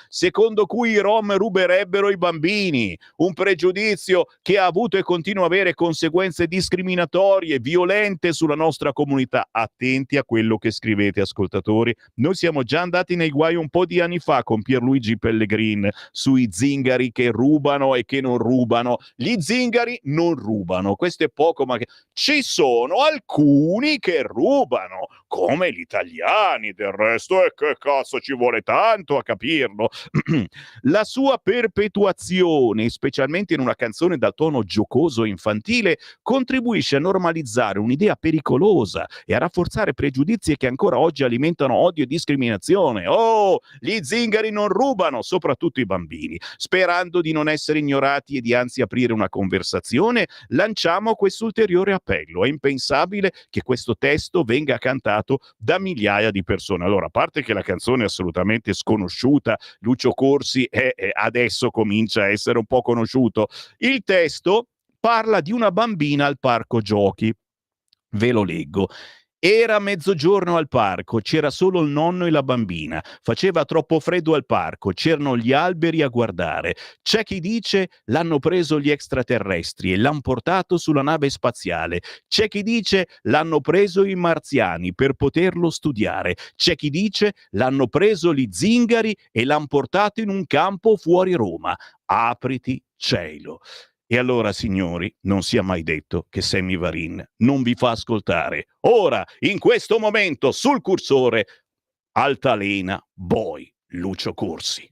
secondo cui i rom ruberebbero i bambini, un pregiudizio che ha avuto e continua a avere conseguenze discriminatorie, violente sulla nostra comunità. Attenti a quello che scrivete, ascoltatori. Noi siamo già andati nei guai un po' di anni fa con Pierluigi Pellegrin sui zingari che rubano e che non rubano. Gli zingari non rubano, questo è poco, ma ci sono alcuni che rubano, come gli italiani, del resto, e che cazzo ci vuole tanto a capirlo. La sua perpetuazione, specialmente in una canzone dal tono giocoso e infantile, contribuisce a normalizzare un'idea pericolosa e a rafforzare pregiudizi che ancora oggi alimentano odio e discriminazione. Oh, gli zingari non rubano, soprattutto i bambini. Sperando di non essere ignorati e di anzi aprire una conversazione, lanciamo quest'ulteriore appello. È impensabile che questo testo venga cantato da migliaia di persone. Allora, a parte che la canzone è assolutamente sconosciuta, Lucio Corsi adesso comincia a essere un po' conosciuto, il testo parla di una bambina al parco giochi. Ve lo leggo. Era mezzogiorno al parco, c'era solo il nonno e la bambina. Faceva troppo freddo al parco, c'erano gli alberi a guardare. C'è chi dice l'hanno preso gli extraterrestri e l'hanno portato sulla nave spaziale. C'è chi dice l'hanno preso i marziani per poterlo studiare. C'è chi dice l'hanno preso gli zingari e l'hanno portato in un campo fuori Roma. Apriti cielo. E allora, signori, non sia mai detto che Sammy Varin non vi fa ascoltare. Ora, in questo momento, sul cursore, Altalena Boy, Lucio Corsi.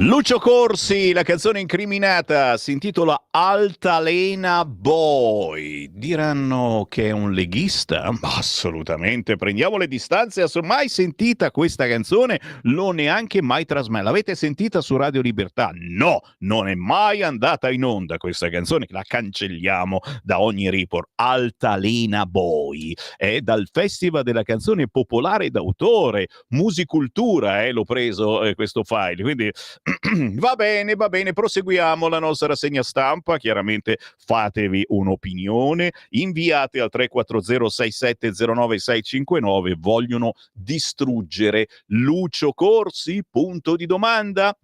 Lucio Corsi, la canzone incriminata si intitola Altalena Boy. Diranno che è un leghista? Ma assolutamente, prendiamo le distanze. Mai sentita questa canzone? Non neanche mai trasmessa. L'avete sentita su Radio Libertà? No, non è mai andata in onda questa canzone, la cancelliamo da ogni report. Altalena Boy è dal Festival della canzone popolare d'autore, Musicultura, l'ho preso questo file, quindi va bene, proseguiamo la nostra rassegna stampa. Chiaramente fatevi un'opinione, inviate al 340-6709-659. Vogliono distruggere Lucio Corsi? Punto di domanda.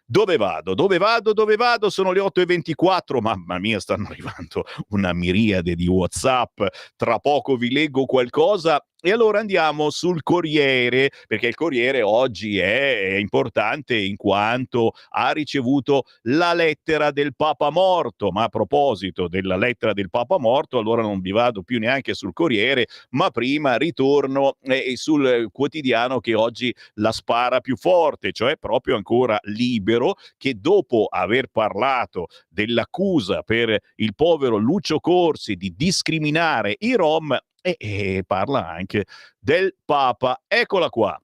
Dove vado? Sono le 8:24. Mamma mia, stanno arrivando una miriade di WhatsApp. Tra poco vi leggo qualcosa. E allora andiamo sul Corriere, perché il Corriere oggi è importante in quanto ha ricevuto la lettera del Papa morto. Ma a proposito della lettera del Papa morto, allora non vi vado più neanche sul Corriere, ma prima ritorno sul quotidiano che oggi la spara più forte, cioè proprio ancora Libero, che dopo aver parlato dell'accusa per il povero Lucio Corsi di discriminare i Rom, e parla anche del Papa. Eccola qua.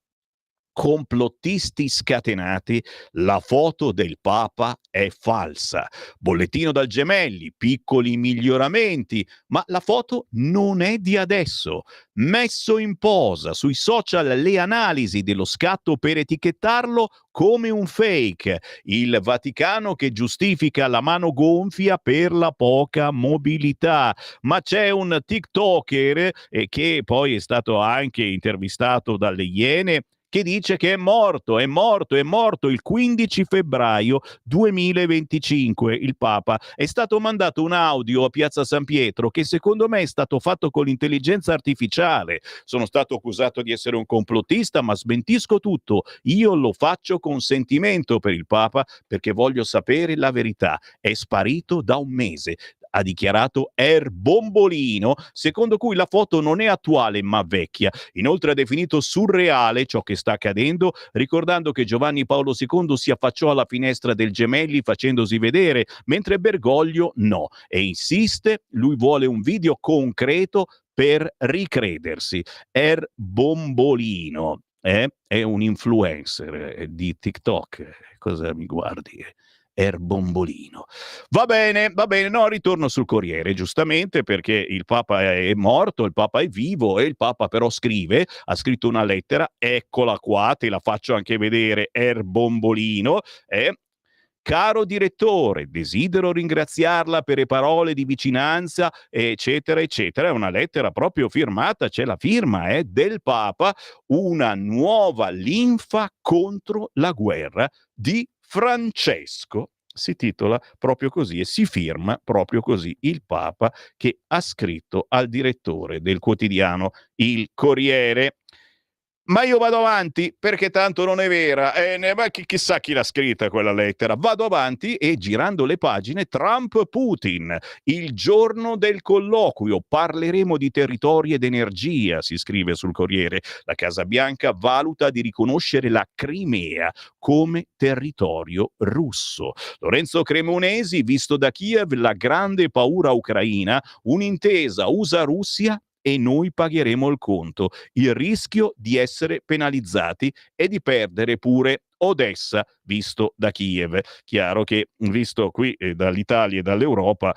Complottisti scatenati, la foto del Papa è falsa. Bollettino dal Gemelli, piccoli miglioramenti, ma la foto non è di adesso. Messo in posa sui social le analisi dello scatto per etichettarlo come un fake. Il Vaticano che giustifica la mano gonfia per la poca mobilità. Ma c'è un TikToker che poi è stato anche intervistato dalle Iene, che dice che è morto il 15 febbraio 2025 il Papa. È stato mandato un audio a Piazza San Pietro che secondo me è stato fatto con l'intelligenza artificiale. Sono stato accusato di essere un complottista, ma smentisco tutto. Io lo faccio con sentimento per il Papa perché voglio sapere la verità. È sparito da un mese, ha dichiarato Bombolino, secondo cui la foto non è attuale ma vecchia. Inoltre ha definito surreale ciò che sta accadendo, ricordando che Giovanni Paolo II si affacciò alla finestra del Gemelli facendosi vedere, mentre Bergoglio no. E insiste, lui vuole un video concreto per ricredersi. Bombolino è un influencer di TikTok. Cosa mi guardi? Bombolino. Va bene, no, ritorno sul Corriere, giustamente, perché il Papa è morto, il Papa è vivo e il Papa però ha scritto una lettera, eccola qua, te la faccio anche vedere, Bombolino, Caro direttore, desidero ringraziarla per le parole di vicinanza, eccetera, eccetera. È una lettera proprio firmata, c'è la firma del Papa, una nuova linfa contro la guerra di Francesco. Si titola proprio così e si firma proprio così il Papa, che ha scritto al direttore del quotidiano Il Corriere. Ma io vado avanti perché tanto non è vera, ma chissà chi l'ha scritta quella lettera. Vado avanti e girando le pagine, Trump-Putin, il giorno del colloquio, parleremo di territori ed energia, si scrive sul Corriere. La Casa Bianca valuta di riconoscere la Crimea come territorio russo. Lorenzo Cremonesi, visto da Kiev la grande paura ucraina, un'intesa USA-Russia e noi pagheremo il conto, il rischio di essere penalizzati e di perdere pure Odessa, visto da Kiev. Chiaro che, visto qui dall'Italia e dall'Europa,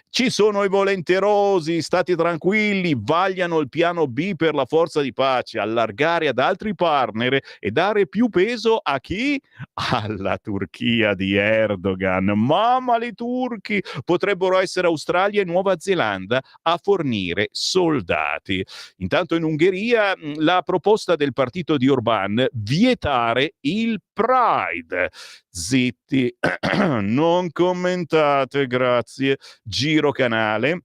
ci sono i volenterosi, state tranquilli, vagliano il piano B per la forza di pace, allargare ad altri partner e dare più peso a chi? Alla Turchia di Erdogan. Mamma, i turchi potrebbero essere Australia e Nuova Zelanda a fornire soldati. Intanto in Ungheria la proposta del partito di Orbán, vietare il Pride. Zitti, non commentate, grazie. Giro canale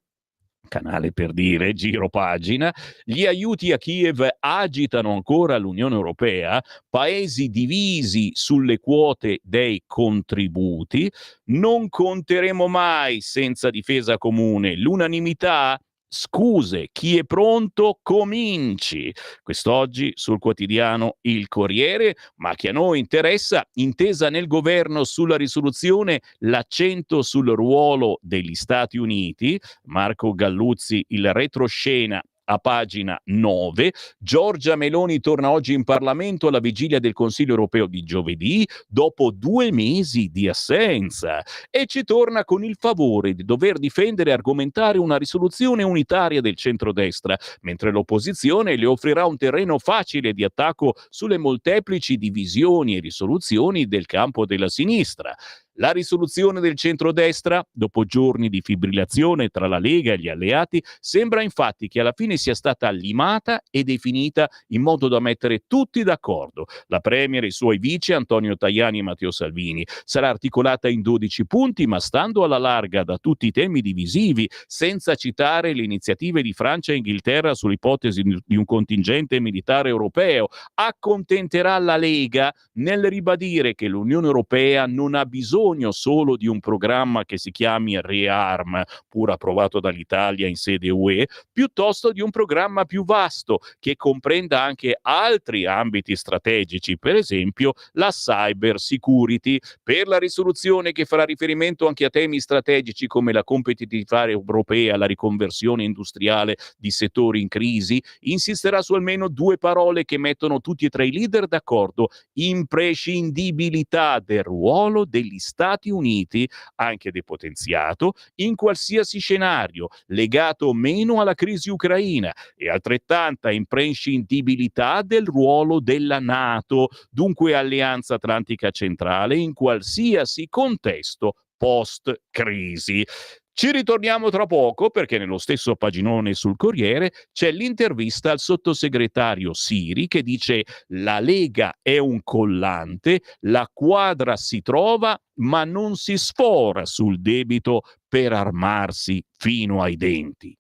per dire, giro pagina. Gli aiuti a Kiev agitano ancora l'Unione Europea, paesi divisi sulle quote dei contributi, non conteremo mai senza difesa comune, l'unanimità scuse, chi è pronto cominci. Quest'oggi sul quotidiano Il Corriere, ma che a noi interessa, intesa nel governo sulla risoluzione, l'accento sul ruolo degli Stati Uniti, Marco Galluzzi, il retroscena a pagina 9. Giorgia Meloni torna oggi in Parlamento alla vigilia del Consiglio europeo di giovedì, dopo 2 mesi di assenza, e ci torna con il favore di dover difendere e argomentare una risoluzione unitaria del centrodestra, mentre l'opposizione le offrirà un terreno facile di attacco sulle molteplici divisioni e risoluzioni del campo della sinistra. La risoluzione del centrodestra, dopo giorni di fibrillazione tra la Lega e gli alleati, sembra infatti che alla fine sia stata limata e definita in modo da mettere tutti d'accordo. La Premier e i suoi vice, Antonio Tajani e Matteo Salvini. Sarà articolata in 12 punti, ma stando alla larga da tutti i temi divisivi, senza citare le iniziative di Francia e Inghilterra sull'ipotesi di un contingente militare europeo. Accontenterà la Lega nel ribadire che l'Unione Europea non ha bisogno solo di un programma che si chiami ReArm, pur approvato dall'Italia in sede UE, piuttosto di un programma più vasto che comprenda anche altri ambiti strategici, per esempio la cyber security. Per la risoluzione, che farà riferimento anche a temi strategici come la competitività europea, la riconversione industriale di settori in crisi, insisterà su almeno 2 parole che mettono tutti e 3 i leader d'accordo: imprescindibilità del ruolo degli Stati Uniti, anche depotenziato, in qualsiasi scenario, legato o meno alla crisi ucraina, e altrettanta imprescindibilità del ruolo della NATO, dunque alleanza atlantica centrale, in qualsiasi contesto post-crisi. Ci ritorniamo tra poco, perché nello stesso paginone sul Corriere c'è l'intervista al sottosegretario Siri che dice: la Lega è un collante, la quadra si trova ma non si sfora sul debito per armarsi fino ai denti.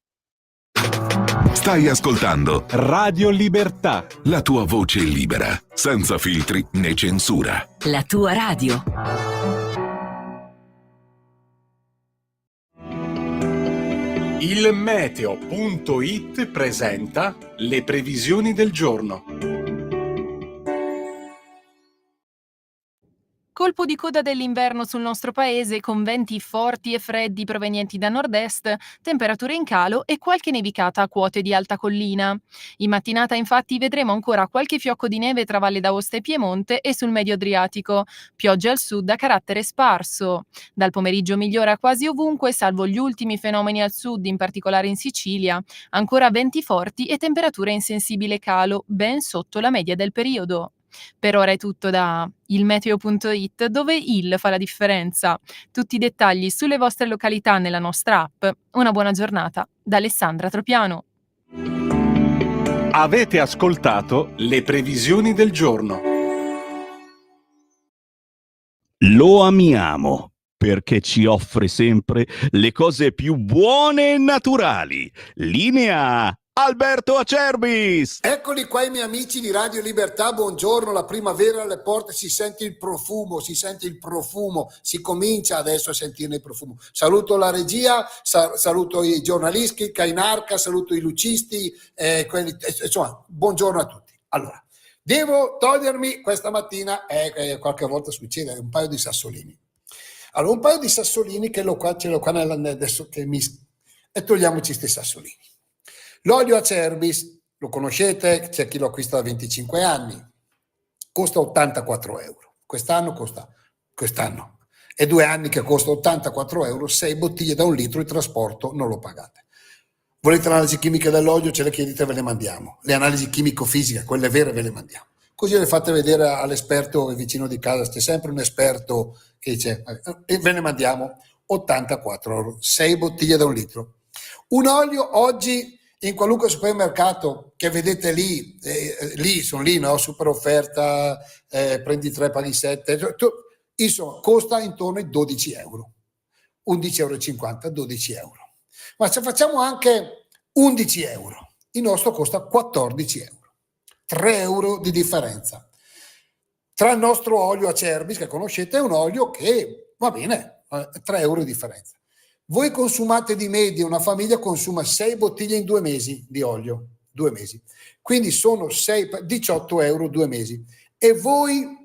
Stai ascoltando Radio Libertà. la tua voce libera, senza filtri né censura. La tua radio. Il meteo.it presenta le previsioni del giorno. Colpo di coda dell'inverno sul nostro paese, con venti forti e freddi provenienti da nord-est, temperature in calo e qualche nevicata a quote di alta collina. In mattinata infatti vedremo ancora qualche fiocco di neve tra Valle d'Aosta e Piemonte e sul medio Adriatico, piogge al sud a carattere sparso. Dal pomeriggio migliora quasi ovunque, salvo gli ultimi fenomeni al sud, in particolare in Sicilia. Ancora venti forti e temperature in sensibile calo, ben sotto la media del periodo. Per ora è tutto da ilmeteo.it, dove il fa la differenza. Tutti i dettagli sulle vostre località nella nostra app. Una buona giornata da Alessandra Tropiano. Avete ascoltato le previsioni del giorno. Lo amiamo perché ci offre sempre le cose più buone e naturali. Linea Alberto Acerbis. Eccoli qua i miei amici di Radio Libertà, buongiorno, la primavera alle porte, si sente il profumo, si comincia adesso a sentirne il profumo. Saluto la regia, saluto i giornalisti, Cainarca, saluto i lucisti, insomma, buongiorno a tutti. Allora, devo togliermi questa mattina, qualche volta succede, un paio di sassolini. Allora, un paio di sassolini ce l'ho qua adesso e togliamoci questi sassolini. L'olio Acerbis, lo conoscete, c'è chi lo acquista da 25 anni, costa 84 euro. Quest'anno è 2 anni che costa 84 euro, 6 bottiglie da 1 litro, il trasporto non lo pagate. Volete l'analisi chimica dell'olio, ce le chiedete, ve le mandiamo. Le analisi chimico-fisiche, quelle vere, ve le mandiamo. Così le fate vedere all'esperto vicino di casa, c'è sempre un esperto che dice, e ve ne mandiamo 84 euro, 6 bottiglie da 1 litro. Un olio oggi in qualunque supermercato che vedete lì, no? Super offerta, prendi 3 paghi 7, insomma costa intorno ai 12 euro, 11,50 euro, 12 euro. Ma se facciamo anche 11 euro, il nostro costa 14 euro, 3 euro di differenza. Tra il nostro olio Acerbis, che conoscete, è un olio che va bene, 3 euro di differenza. Voi consumate di media, una famiglia consuma 6 bottiglie in 2 mesi di olio, 2 mesi. Quindi sono 18 euro 2 mesi. E voi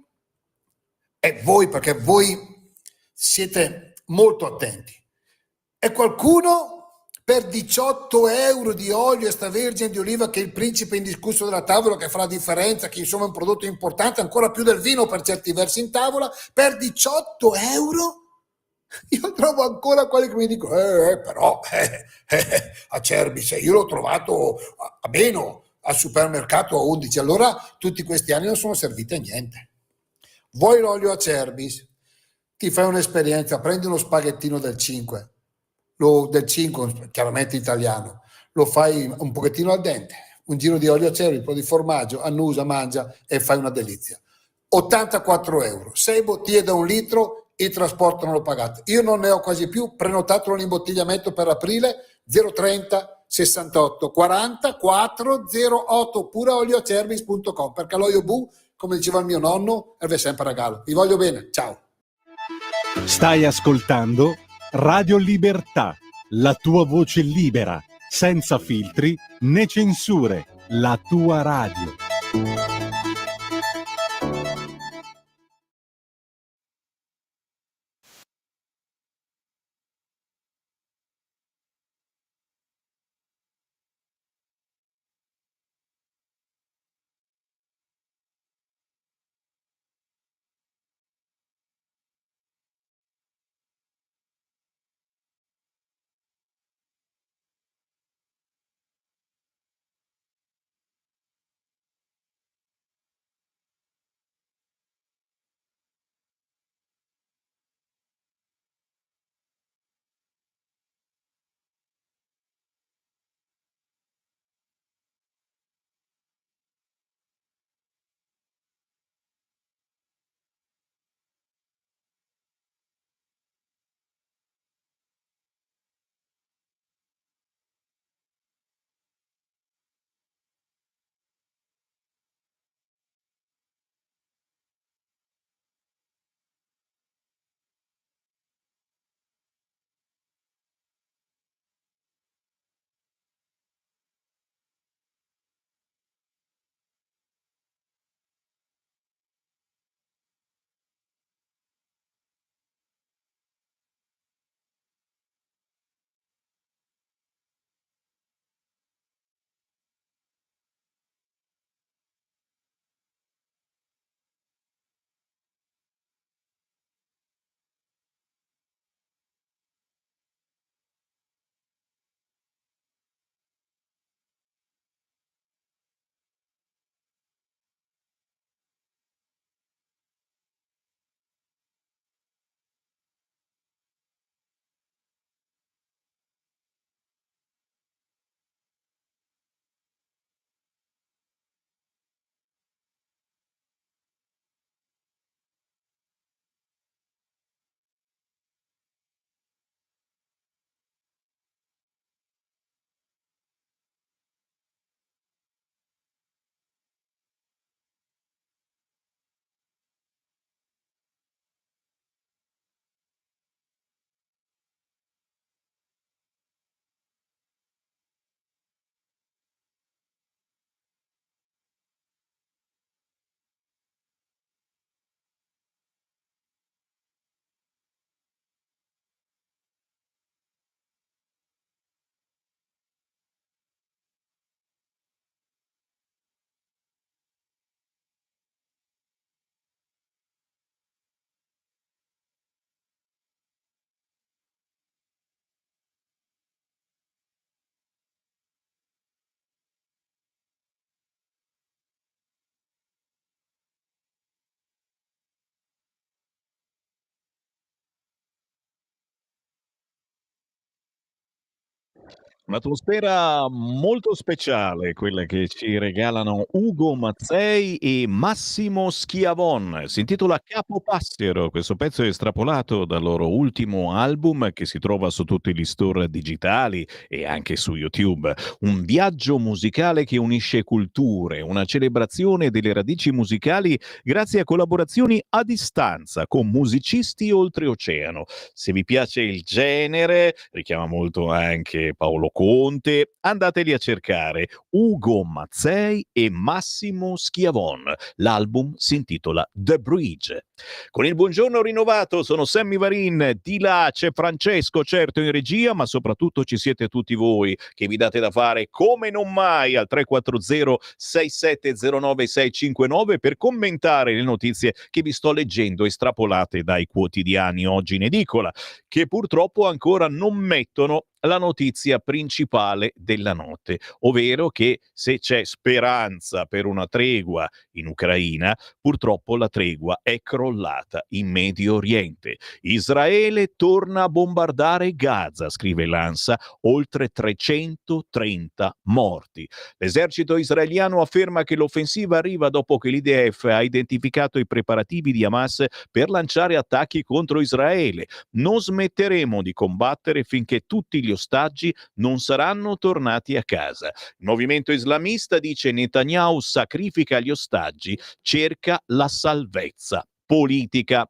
perché voi siete molto attenti. E qualcuno per 18 euro di olio extravergine di oliva, che è il principe indiscusso della tavola, che fa la differenza, che insomma è un prodotto importante, ancora più del vino per certi versi in tavola, per 18 euro? Io trovo ancora quelli che mi dicono, però a Cerbis, io l'ho trovato a meno, al supermercato a 11, allora tutti questi anni non sono serviti a niente. Vuoi l'olio a Cerbis? Ti fai un'esperienza, prendi uno spaghettino del 5, del 5 chiaramente italiano, lo fai un pochettino al dente, un giro di olio a Cerbis, un po' di formaggio, annusa, mangia e fai una delizia. 84 euro, 6 bottiglie da 1 litro, il trasporto non lo pagate. Io non ne ho quasi più, prenotatelo l'imbottigliamento per aprile, 030 68 40 408, oppure olioacerbis.com, perché l'olio Bu, come diceva il mio nonno, serve sempre a regalo. Vi voglio bene, ciao. Stai ascoltando Radio Libertà, la tua voce libera, senza filtri né censure, la tua radio. Un'atmosfera molto speciale quella che ci regalano Ugo Mazzei e Massimo Schiavon. Si intitola Capo Passero. Questo pezzo è estrapolato dal loro ultimo album che si trova su tutti gli store digitali e anche su YouTube. Un viaggio musicale che unisce culture, una celebrazione delle radici musicali grazie a collaborazioni a distanza con musicisti oltreoceano. Se vi piace il genere, richiama molto anche Paolo Conte, andateli a cercare Ugo Mazzei e Massimo Schiavon. L'album si intitola The Bridge. Con il buongiorno rinnovato sono Sammy Varin, di là c'è Francesco certo in regia, ma soprattutto ci siete tutti voi che vi date da fare come non mai al 340 6709 659 per commentare le notizie che vi sto leggendo estrapolate dai quotidiani oggi in edicola, che purtroppo ancora non mettono la notizia principale della notte, ovvero che se c'è speranza per una tregua in Ucraina, purtroppo la tregua è crollata in Medio Oriente. Israele torna a bombardare Gaza, scrive l'ANSA, oltre 330 morti. L'esercito israeliano afferma che l'offensiva arriva dopo che l'IDF ha identificato i preparativi di Hamas per lanciare attacchi contro Israele. Non smetteremo di combattere finché tutti gli ostaggi non saranno tornati a casa. Il movimento islamista dice Netanyahu sacrifica gli ostaggi, cerca la salvezza politica.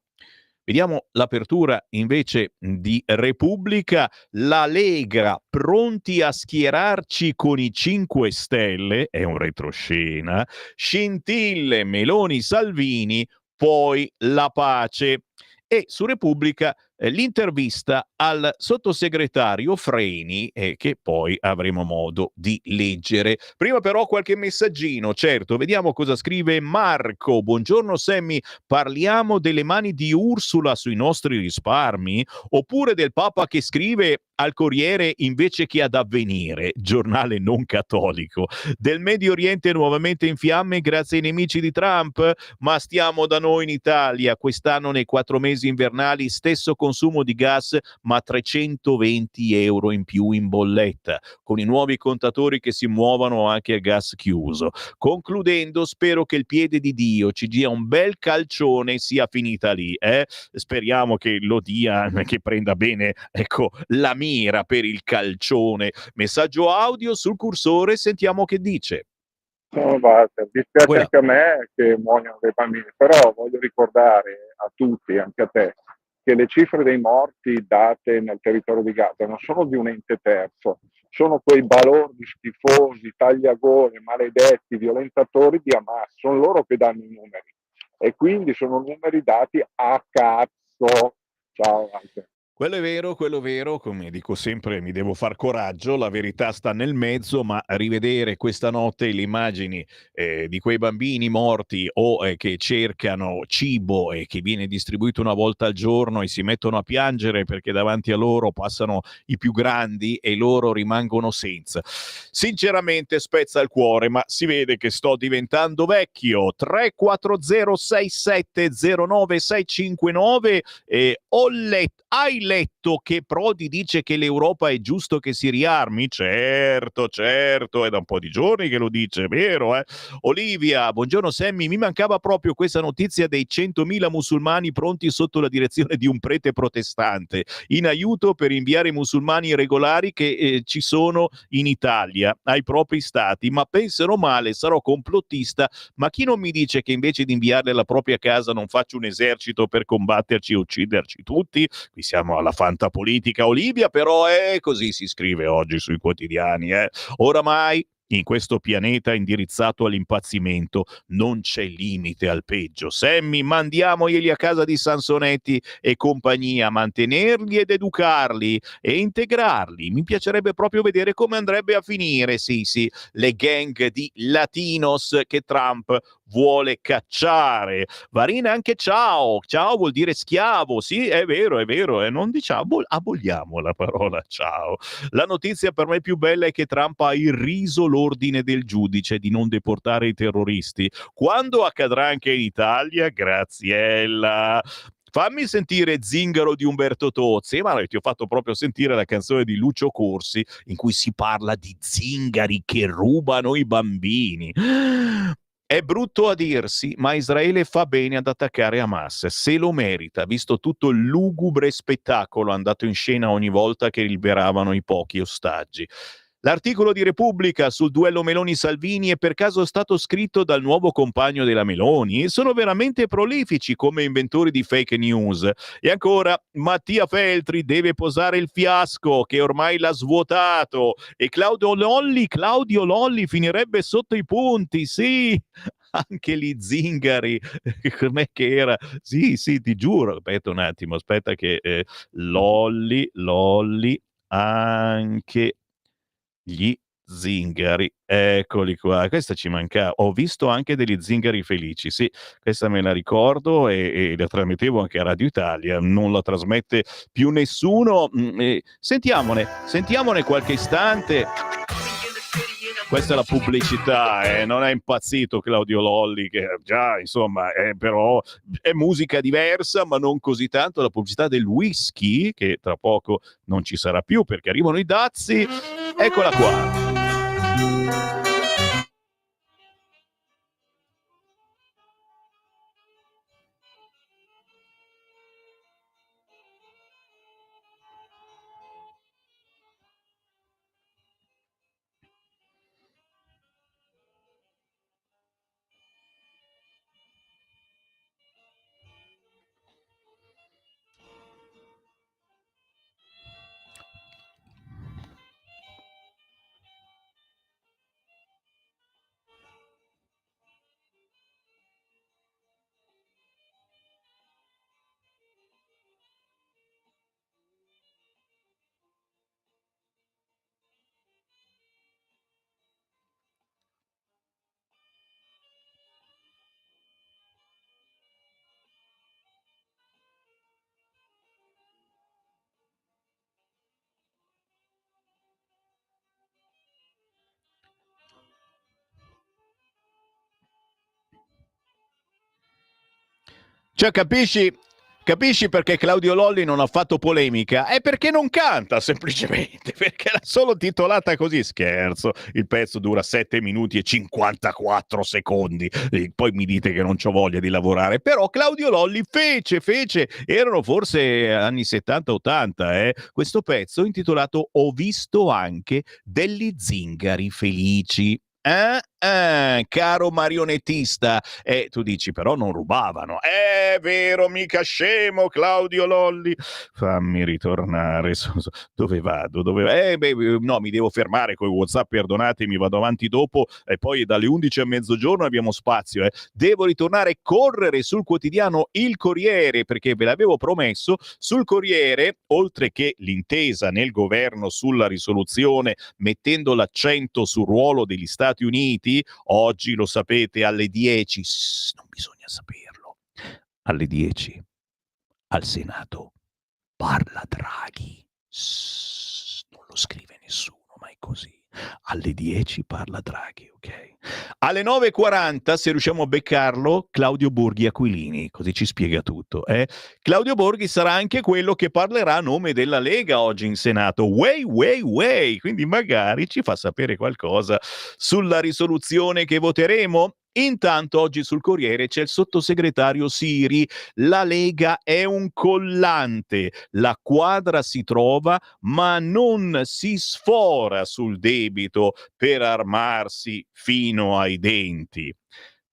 Vediamo l'apertura invece di Repubblica. La Lega pronti a schierarci con i 5 Stelle, è un retroscena, scintille Meloni Salvini, poi la pace. E su Repubblica l'intervista al sottosegretario Freni che poi avremo modo di leggere. Prima però qualche messaggino, certo, vediamo cosa scrive Marco. Buongiorno Sammy, parliamo delle mani di Ursula sui nostri risparmi oppure del Papa che scrive al Corriere invece che ad Avvenire, giornale non cattolico, del Medio Oriente nuovamente in fiamme grazie ai nemici di Trump, ma stiamo da noi in Italia, quest'anno nei 4 mesi invernali stesso consumo di gas ma 320 euro in più in bolletta, con i nuovi contatori che si muovono anche a gas chiuso. Concludendo, spero che il piede di Dio ci dia un bel calcione, sia finita lì, speriamo che lo dia, che prenda bene, ecco, la mira per il calcione. Messaggio audio sul cursore, sentiamo che dice. Guarda, dispiace Voilà. anche a me che muoiano dei bambini, però voglio ricordare a tutti, anche a te, che le cifre dei morti date nel territorio di Gaza non sono di un ente terzo, sono quei balordi schifosi, tagliagole, maledetti, violentatori di Hamas, sono loro che danno i numeri e quindi sono numeri dati a cazzo. Ciao anche. Quello è vero, come dico sempre mi devo far coraggio, la verità sta nel mezzo, ma rivedere questa notte le immagini di quei bambini morti o che cercano cibo e che viene distribuito una volta al giorno e si mettono a piangere perché davanti a loro passano i più grandi e loro rimangono senza. Sinceramente spezza il cuore, ma si vede che sto diventando vecchio. 3406709 hai letto che Prodi dice che l'Europa è giusto che si riarmi? Certo, è da un po' di giorni che lo dice, è vero, Olivia, buongiorno Sammy, mi mancava proprio questa notizia dei 100.000 musulmani pronti sotto la direzione di un prete protestante, in aiuto per inviare i musulmani regolari che ci sono in Italia, ai propri stati, ma pensano male, sarò complottista, ma chi non mi dice che invece di inviarli alla propria casa non faccio un esercito per combatterci e ucciderci tutti? Qui siamo alla fantapolitica, Olivia, però è così si scrive oggi sui quotidiani. Oramai in questo pianeta indirizzato all'impazzimento non c'è limite al peggio. Sammy, mandiamoli a casa di Sansonetti e compagnia, mantenerli ed educarli e integrarli. Mi piacerebbe proprio vedere come andrebbe a finire, sì, le gang di latinos che Trump vuole cacciare. Varina anche ciao vuol dire schiavo, sì, è vero, non diciamo, aboliamo la parola ciao. La notizia per me più bella è che Trump ha irriso l'ordine del giudice di non deportare i terroristi. Quando accadrà anche in Italia? Graziella. fammi sentire Zingaro di Umberto Tozzi, ma ti ho fatto proprio sentire la canzone di Lucio Corsi in cui si parla di zingari che rubano i bambini. È brutto a dirsi, ma Israele fa bene ad attaccare Hamas, se lo merita, visto tutto il lugubre spettacolo andato in scena ogni volta che liberavano i pochi ostaggi. L'articolo di Repubblica sul duello Meloni-Salvini è per caso stato scritto dal nuovo compagno della Meloni? Sono veramente prolifici come inventori di fake news. E ancora, Mattia Feltri deve posare il fiasco che ormai l'ha svuotato e Claudio Lolli finirebbe sotto i punti, sì, anche gli zingari, com'è che era? Sì, ti giuro, aspetta un attimo, aspetta che Lolli, anche gli zingari, eccoli qua, questa ci mancava. Ho visto anche degli zingari felici, sì, questa me la ricordo e la trasmettevo anche a Radio Italia, non la trasmette più nessuno. Sentiamone qualche istante. Questa è la pubblicità, non è impazzito Claudio Lolli, che già, insomma, però è musica diversa, ma non così tanto. La pubblicità del whisky, che tra poco non ci sarà più perché arrivano i dazi. Eccola qua. Cioè, capisci perché Claudio Lolli non ha fatto polemica? È perché non canta, semplicemente, perché l'ha solo titolata così. Scherzo, il pezzo dura 7 minuti e 54 secondi, e poi mi dite che non c'ho voglia di lavorare, però Claudio Lolli fece, erano forse anni 70-80, questo pezzo intitolato Ho visto anche degli zingari felici. Caro marionettista, tu dici però non rubavano. È vero, mica scemo Claudio Lolli. Fammi ritornare. Dove vado? No, mi devo fermare con i WhatsApp, perdonatemi, vado avanti dopo e poi dalle 11 a mezzogiorno abbiamo spazio. Devo ritornare e correre sul quotidiano Il Corriere, perché ve l'avevo promesso. Sul Corriere, oltre che l'intesa nel governo sulla risoluzione, mettendo l'accento sul ruolo degli Stati Uniti, oggi lo sapete alle 10, non bisogna saperlo, alle 10 al Senato parla Draghi, non lo scrive nessuno, ma è così. Alle 10 parla Draghi, ok? Alle 9:40, se riusciamo a beccarlo, Claudio Borghi Aquilini, così ci spiega tutto. Claudio Borghi sarà anche quello che parlerà a nome della Lega oggi in Senato. Way, quindi magari ci fa sapere qualcosa sulla risoluzione che voteremo. Intanto oggi sul Corriere c'è il sottosegretario Siri. La Lega è un collante, la quadra si trova ma non si sfora sul debito per armarsi fino ai denti.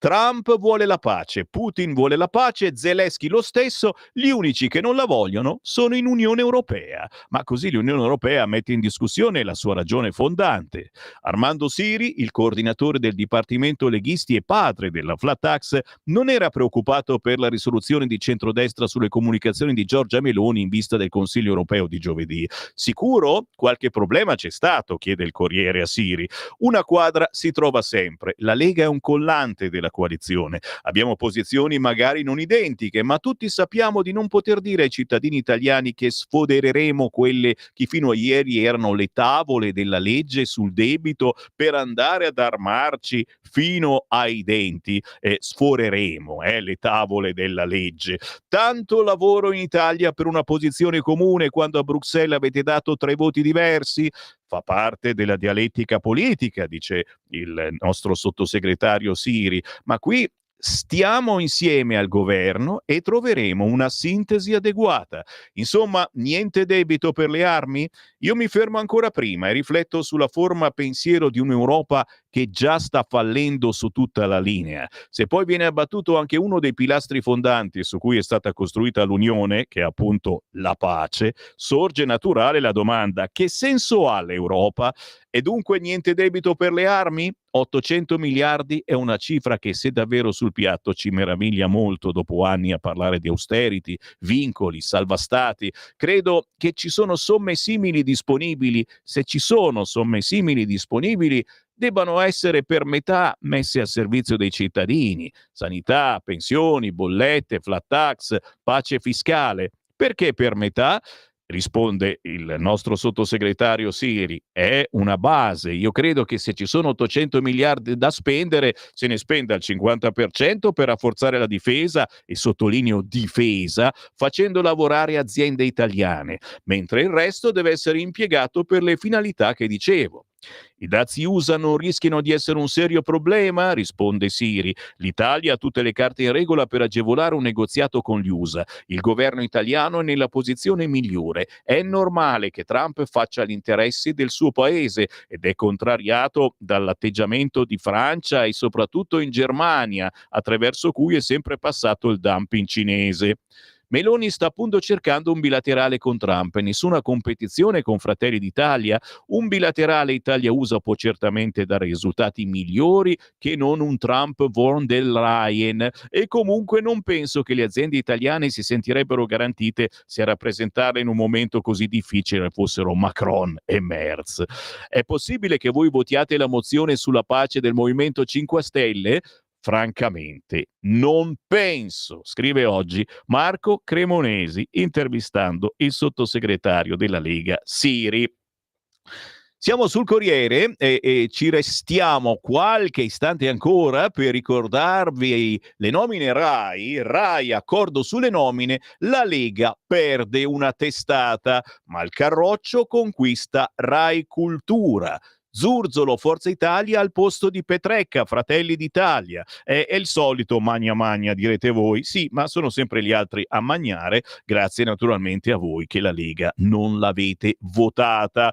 Trump vuole la pace, Putin vuole la pace, Zelensky lo stesso, gli unici che non la vogliono sono in Unione Europea. Ma così l'Unione Europea mette in discussione la sua ragione fondante. Armando Siri, il coordinatore del Dipartimento Leghisti e padre della flat tax, non era preoccupato per la risoluzione di centrodestra sulle comunicazioni di Giorgia Meloni in vista del Consiglio Europeo di giovedì. Sicuro? Qualche problema c'è stato, chiede il Corriere a Siri. Una quadra si trova sempre. La Lega è un collante della coalizione. Abbiamo posizioni magari non identiche, ma tutti sappiamo di non poter dire ai cittadini italiani che sfodereremo quelle che fino a ieri erano le tavole della legge sul debito per andare ad armarci fino ai denti. Sforeremo le tavole della legge. Tanto lavoro in Italia per una posizione comune quando a Bruxelles avete dato 3 voti diversi? Fa parte della dialettica politica, dice il nostro sottosegretario Siri, ma qui stiamo insieme al governo e troveremo una sintesi adeguata. Insomma, niente debito per le armi? Io mi fermo ancora prima e rifletto sulla forma pensiero di un'Europa che già sta fallendo su tutta la linea. Se poi viene abbattuto anche uno dei pilastri fondanti su cui è stata costruita l'Unione, che è appunto la pace, sorge naturale la domanda: che senso ha l'Europa? E dunque niente debito per le armi? 800 miliardi è una cifra che, se davvero sul piatto, ci meraviglia molto dopo anni a parlare di austerity, vincoli, salva stati. Credo che ci sono somme simili disponibili. Se ci sono somme simili disponibili, debbano essere per metà messe a servizio dei cittadini. Sanità, pensioni, bollette, flat tax, pace fiscale. Perché per metà? Risponde il nostro sottosegretario Siri, è una base. Io credo che se ci sono 800 miliardi da spendere, se ne spenda il 50% per rafforzare la difesa, e sottolineo difesa, facendo lavorare aziende italiane, mentre il resto deve essere impiegato per le finalità che dicevo. I dazi USA non rischiano di essere un serio problema? Risponde Siri. L'Italia ha tutte le carte in regola per agevolare un negoziato con gli USA. Il governo italiano è nella posizione migliore. È normale che Trump faccia gli interessi del suo paese ed è contrariato dall'atteggiamento di Francia e soprattutto in Germania, attraverso cui è sempre passato il dumping cinese. Meloni sta appunto cercando un bilaterale con Trump, nessuna competizione con Fratelli d'Italia. Un bilaterale Italia-USA può certamente dare risultati migliori che non un Trump von der Leyen, e comunque non penso che le aziende italiane si sentirebbero garantite se a rappresentarle in un momento così difficile fossero Macron e Merz. È possibile che voi votiate la mozione sulla pace del Movimento 5 Stelle? Francamente, non penso, scrive oggi Marco Cremonesi, intervistando il sottosegretario della Lega Siri. Siamo sul Corriere e ci restiamo qualche istante ancora per ricordarvi le nomine Rai, accordo sulle nomine, la Lega perde una testata, ma il Carroccio conquista Rai Cultura. Zurzolo, Forza Italia al posto di Petrecca, Fratelli d'Italia. È il solito magna magna, direte voi. Sì, ma sono sempre gli altri a magnare, grazie naturalmente a voi che la Lega non l'avete votata.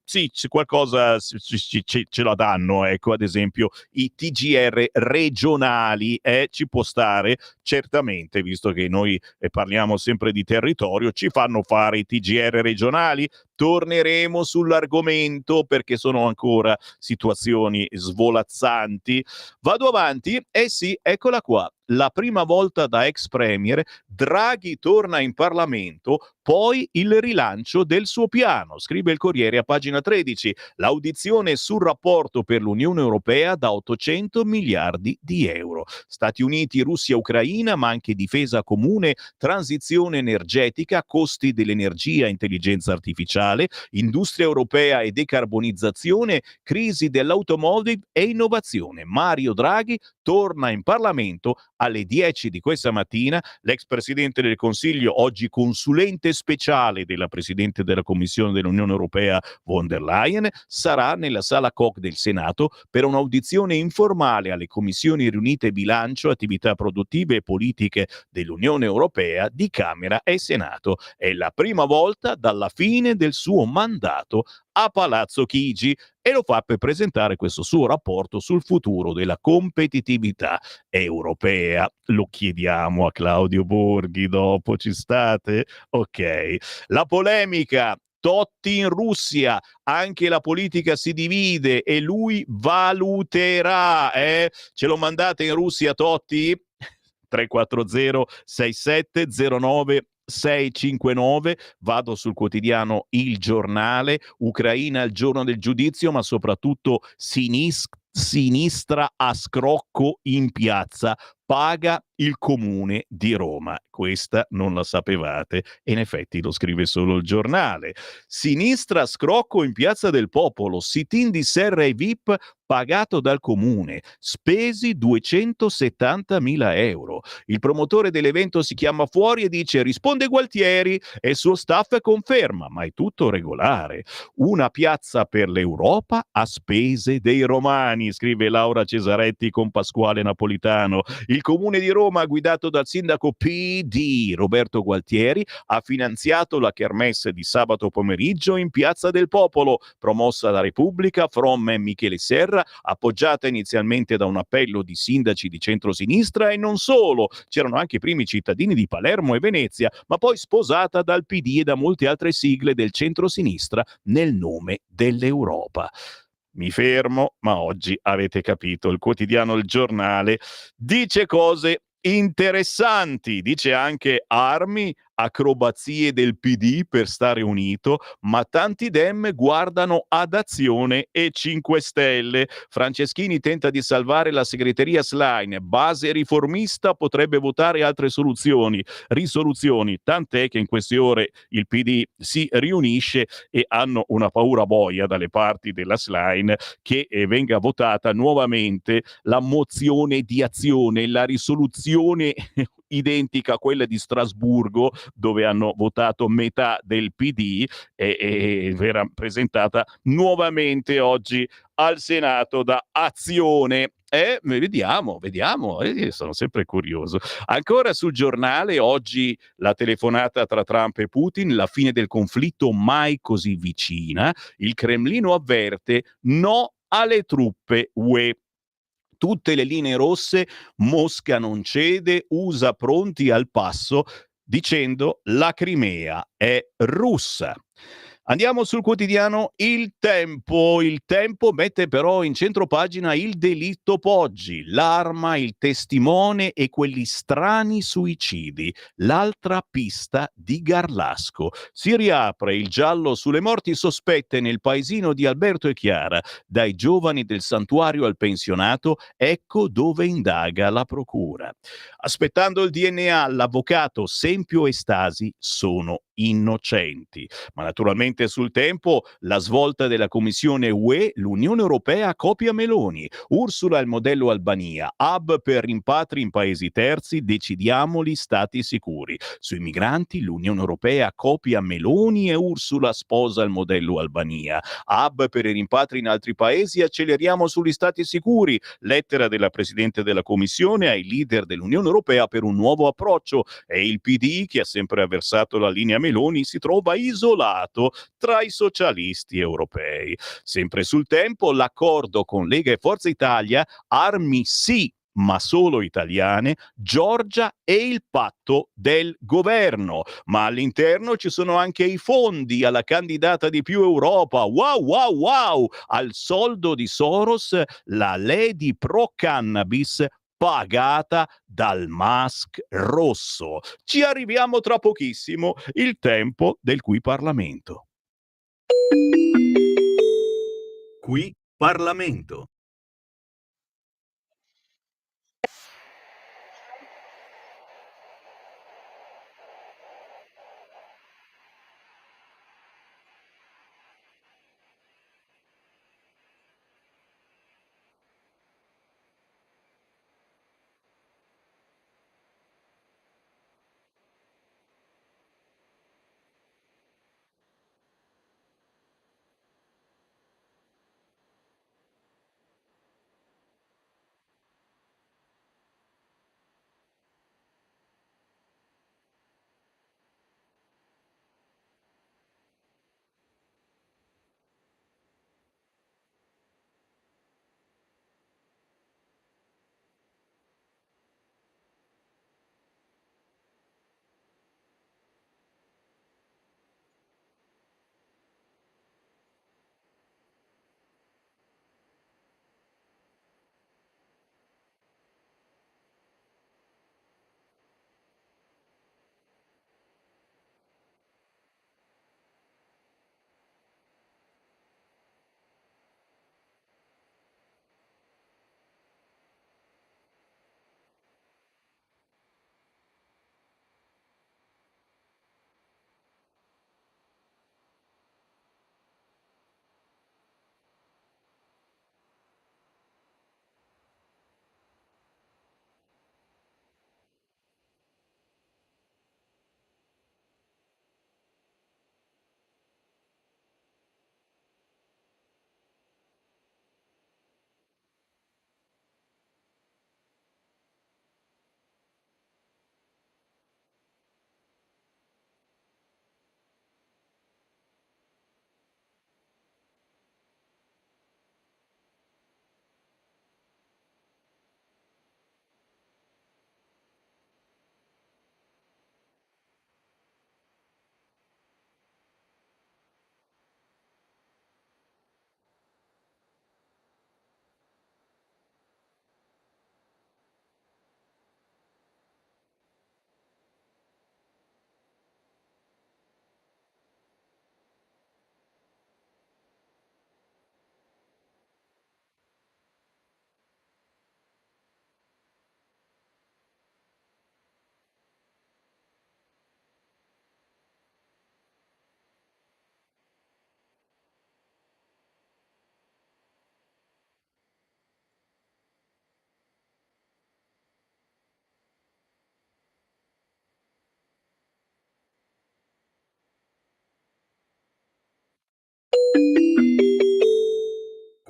Sì, qualcosa ce la danno, ecco, ad esempio i TGR regionali, ci può stare, certamente, visto che noi parliamo sempre di territorio, ci fanno fare i TGR regionali. Torneremo sull'argomento perché sono ancora situazioni svolazzanti. Vado avanti? Eh sì, eccola qua. La prima volta da ex premier, Draghi torna in Parlamento, poi il rilancio del suo piano, scrive il Corriere a pagina 13. L'audizione sul rapporto per l'Unione Europea da 800 miliardi di euro. Stati Uniti, Russia, Ucraina, ma anche difesa comune, transizione energetica, costi dell'energia, intelligenza artificiale, industria europea e decarbonizzazione, crisi dell'automotive e innovazione. Mario Draghi torna in Parlamento alle 10 di questa mattina. L'ex Presidente del Consiglio, oggi consulente speciale della Presidente della Commissione dell'Unione Europea von der Leyen, sarà nella sala Koch del Senato per un'audizione informale alle Commissioni riunite Bilancio, Attività Produttive e Politiche dell'Unione Europea di Camera e Senato. È la prima volta dalla fine del suo mandato a Palazzo Chigi e lo fa per presentare questo suo rapporto sul futuro della competitività europea. Lo chiediamo a Claudio Borghi dopo, ci state? Ok. La polemica. Totti in Russia, anche la politica si divide e lui valuterà. Ce lo mandate in Russia, Totti? 340 6709 659. Vado sul quotidiano Il Giornale. Ucraina il giorno del giudizio, ma soprattutto sinistra a scrocco in piazza, paga il comune di Roma. Questa non la sapevate e in effetti lo scrive solo il giornale. Sinistra a scrocco in piazza del Popolo, sit-in di serra e VIP pagato dal comune, spesi 270.000 euro. Il promotore dell'evento si chiama fuori e dice risponde Gualtieri e il suo staff conferma, ma è tutto regolare. Una piazza per l'Europa a spese dei romani, scrive Laura Cesaretti con Pasquale Napolitano. Il comune di Roma, guidato dal sindaco PD Roberto Gualtieri, ha finanziato la kermesse di sabato pomeriggio in Piazza del Popolo, promossa da Repubblica, From e Michele Serra, appoggiata inizialmente da un appello di sindaci di centrosinistra e non solo, c'erano anche i primi cittadini di Palermo e Venezia, ma poi sposata dal PD e da molte altre sigle del centrosinistra nel nome dell'Europa. Mi fermo, ma oggi avete capito, il quotidiano Il Giornale dice cose interessanti, dice anche armi, acrobazie del PD per stare unito, ma tanti dem guardano ad Azione e 5 Stelle. Franceschini tenta di salvare la segreteria Schlein, base riformista potrebbe votare altre risoluzioni, tant'è che in queste ore il PD si riunisce e hanno una paura boia dalle parti della Schlein che venga votata nuovamente la mozione di Azione, la risoluzione identica a quella di Strasburgo, dove hanno votato metà del PD, e verrà presentata nuovamente oggi al Senato da Azione. Vediamo, sono sempre curioso. Ancora sul giornale, oggi la telefonata tra Trump e Putin, la fine del conflitto mai così vicina, il Cremlino avverte no alle truppe UE. Tutte le linee rosse, Mosca non cede, USA pronti al passo, dicendo la Crimea è russa. Andiamo sul quotidiano Il Tempo. Il Tempo mette però in centropagina il delitto Poggi, l'arma, il testimone e quegli strani suicidi. L'altra pista di Garlasco. Si riapre il giallo sulle morti sospette nel paesino di Alberto e Chiara. Dai giovani del santuario al pensionato, ecco dove indaga la procura. Aspettando il DNA, l'avvocato Sempio e Stasi sono innocenti. Ma naturalmente sul Tempo la svolta della Commissione UE, l'Unione Europea copia Meloni, Ursula il modello Albania, hub per rimpatri in paesi terzi, decidiamoli stati sicuri. Sui migranti l'Unione Europea copia Meloni e Ursula sposa il modello Albania, hub per i rimpatri in altri paesi, acceleriamo sugli stati sicuri, lettera della Presidente della Commissione ai leader dell'Unione Europea per un nuovo approccio e il PD, che ha sempre avversato la linea Meloni, si trova isolato tra i socialisti europei. Sempre sul Tempo, l'accordo con Lega e Forza Italia, armi sì, ma solo italiane, Giorgia e il patto del governo. Ma all'interno ci sono anche i fondi alla candidata di Più Europa. Wow, wow, wow! Al soldo di Soros, la Lady Pro Cannabis pagata dal Musk rosso. Ci arriviamo tra pochissimo, il tempo del Qui Parlamento. Qui Parlamento.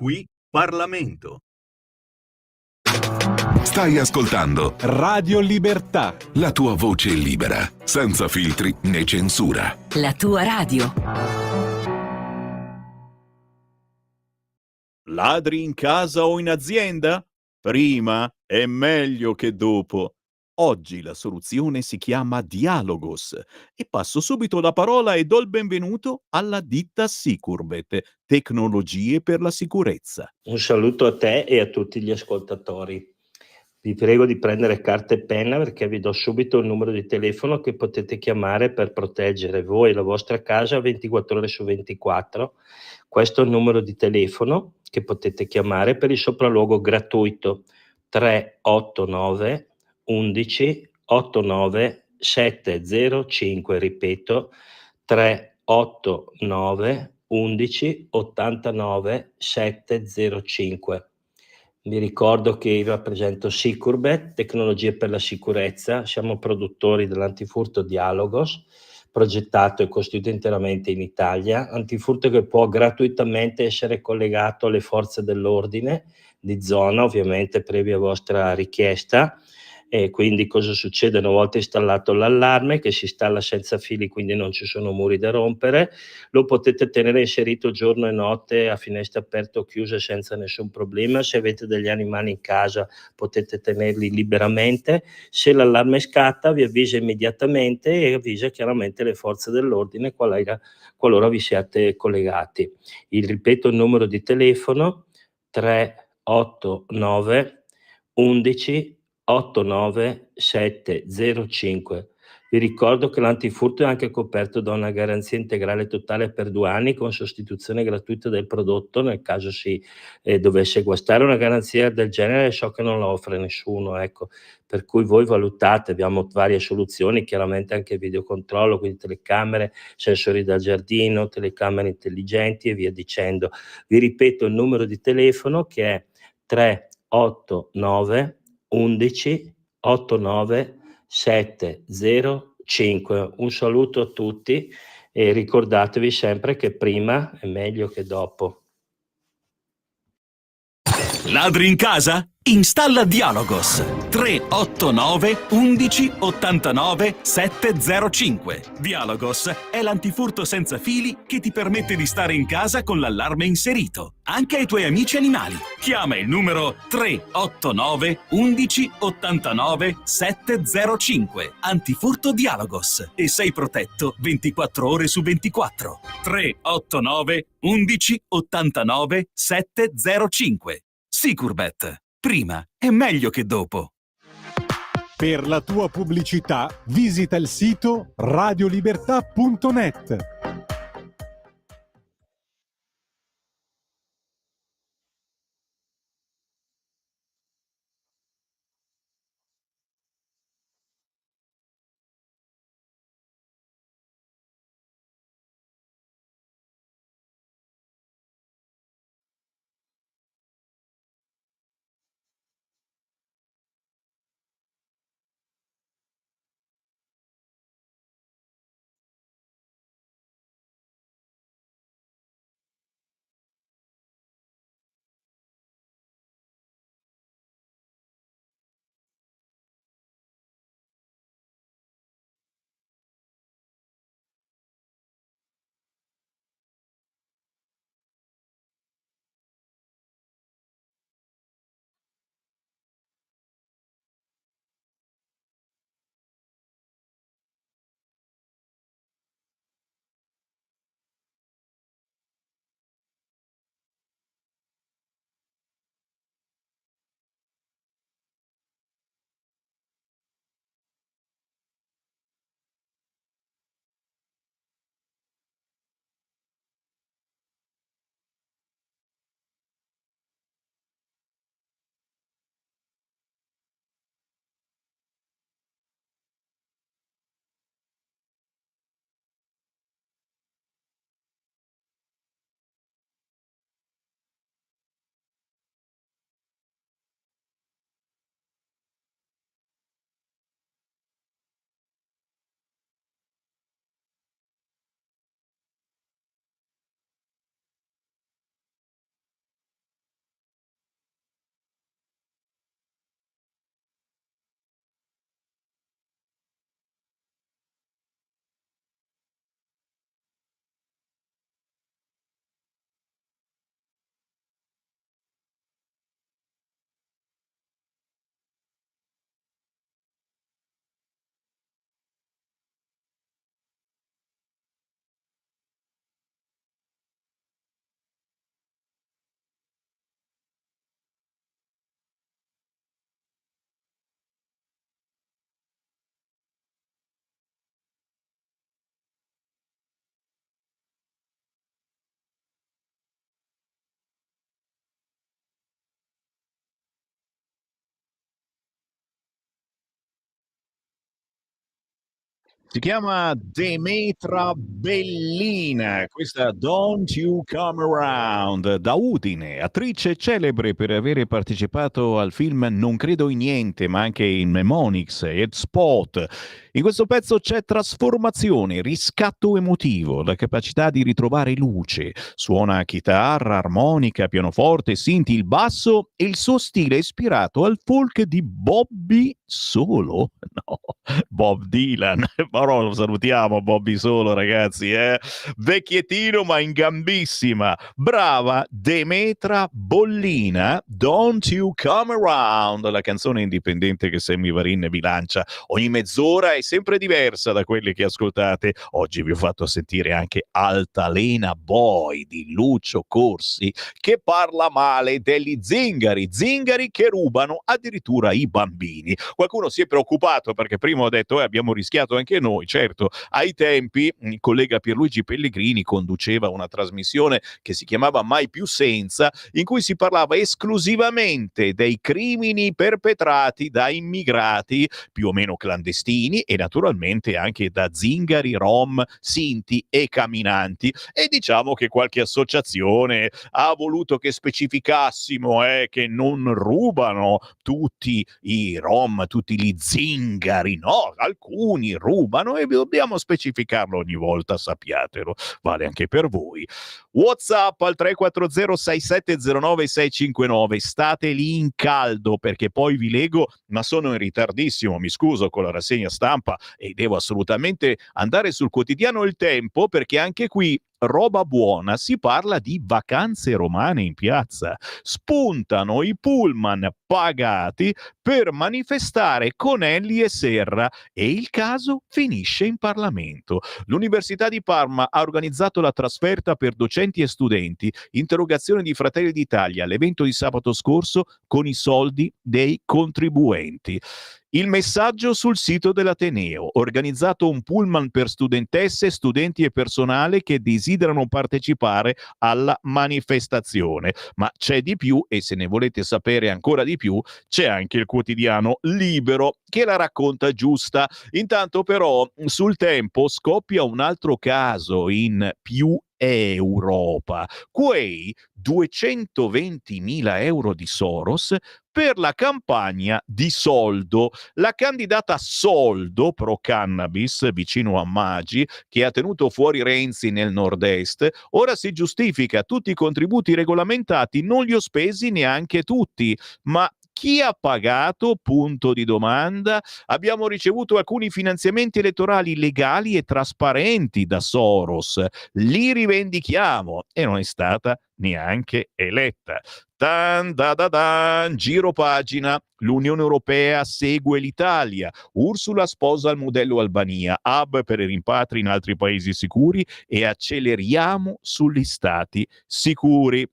Qui Parlamento. Stai ascoltando Radio Libertà. la tua voce libera, senza filtri né censura. La tua radio. Ladri in casa o in azienda? Prima è meglio che dopo. Oggi la soluzione si chiama Dialogos e passo subito la parola e do il benvenuto alla ditta Sicurbet, tecnologie per la sicurezza. Un saluto a te e a tutti gli ascoltatori. Vi prego di prendere carta e penna perché vi do subito il numero di telefono che potete chiamare per proteggere voi e la vostra casa 24 ore su 24. Questo è il numero di telefono che potete chiamare per il sopralluogo gratuito 389 11 89 705. Ripeto, 389 11 89 705. Vi ricordo che io rappresento Sicurbet, tecnologie per la sicurezza. Siamo produttori dell'antifurto Dialogos, progettato e costruito interamente in Italia. Antifurto che può gratuitamente essere collegato alle forze dell'ordine di zona, ovviamente previa vostra richiesta. E quindi cosa succede? Una volta installato l'allarme, che si installa senza fili, quindi non ci sono muri da rompere, lo potete tenere inserito giorno e notte a finestre aperte o chiuse senza nessun problema. Se avete degli animali in casa potete tenerli liberamente. Se l'allarme scatta vi avvisa immediatamente e avvisa chiaramente le forze dell'ordine qualora vi siate collegati. Ripeto il numero di telefono 389 11 89 705. Vi ricordo che l'antifurto è anche coperto da una garanzia integrale totale per 2 anni con sostituzione gratuita del prodotto nel caso si dovesse guastare. Una garanzia del genere so che non la offre nessuno, ecco. Per cui voi valutate, abbiamo varie soluzioni, chiaramente anche videocontrollo, quindi telecamere, sensori da giardino, telecamere intelligenti e via dicendo. Vi ripeto il numero di telefono che è 389 11 89 705. Un saluto a tutti e ricordatevi sempre che prima è meglio che dopo. Ladri in casa? Installa Dialogos 389 11 89 705. Dialogos è l'antifurto senza fili che ti permette di stare in casa con l'allarme inserito, anche ai tuoi amici animali. Chiama il numero 389 11 89 705. Antifurto Dialogos e sei protetto 24 ore su 24. 389 11 89 705. Sicurbet. Prima è meglio che dopo. Per la tua pubblicità visita il sito radiolibertà.net. Si chiama Demetra Bellina, questa Don't You Come Around, da Udine, attrice celebre per avere partecipato al film Non credo in niente, ma anche in Mnemonix e Spot. In questo pezzo c'è trasformazione, riscatto emotivo, la capacità di ritrovare luce. Suona chitarra, armonica, pianoforte, sinti, il basso e il suo stile è ispirato al folk di Bobby Solo? No, Bob Dylan. Ma no, lo salutiamo Bobby Solo, ragazzi, eh? Vecchiettino ma in gambissima. Brava Demetra Bollina, Don't You Come Around, la canzone indipendente che Sammy Varin vi lancia ogni mezz'ora, è sempre diversa da quelle che ascoltate. Oggi vi ho fatto sentire anche Altalena Boy di Lucio Corsi, che parla male degli zingari che rubano addirittura i bambini. Qualcuno si è preoccupato perché prima ho detto abbiamo rischiato anche noi. Certo, ai tempi il collega Pierluigi Pellegrini conduceva una trasmissione che si chiamava Mai più senza, in cui si parlava esclusivamente dei crimini perpetrati da immigrati più o meno clandestini e naturalmente anche da zingari, rom, sinti e camminanti. E diciamo che qualche associazione ha voluto che specificassimo che non rubano tutti i rom, tutti gli zingari, no, alcuni rubano e dobbiamo specificarlo ogni volta, sappiatelo, vale anche per voi. WhatsApp al 340 6709 659, state lì in caldo perché poi vi leggo, ma sono in ritardissimo, mi scuso con la rassegna stampa e devo assolutamente andare sul quotidiano Il Tempo perché anche qui roba buona, si parla di vacanze romane in piazza. Spuntano i pullman pagati per manifestare con Elli e Serra e il caso finisce in Parlamento. L'Università di Parma ha organizzato la trasferta per docenti e studenti, interrogazione di Fratelli d'Italia all'evento di sabato scorso con i soldi dei contribuenti. Il messaggio sul sito dell'Ateneo, organizzato un pullman per studentesse, studenti e personale che desiderano partecipare alla manifestazione. Ma c'è di più e se ne volete sapere ancora di più c'è anche il quotidiano Libero che la racconta giusta. Intanto però sul Tempo scoppia un altro caso in Più Europa, quei 220.000 euro di Soros per la campagna di Soldo. La candidata Soldo pro cannabis vicino a Maggi, che ha tenuto fuori Renzi nel nord-est, ora si giustifica: tutti i contributi regolamentati non li ho spesi neanche tutti. Ma chi ha pagato? Punto di domanda. Abbiamo ricevuto alcuni finanziamenti elettorali legali e trasparenti da Soros, li rivendichiamo, e non è stata neanche eletta. Dan, da, da, dan, giro pagina. L'Unione Europea segue l'Italia. Ursula sposa il modello Albania, hub per i rimpatri in altri paesi sicuri e acceleriamo sugli stati sicuri.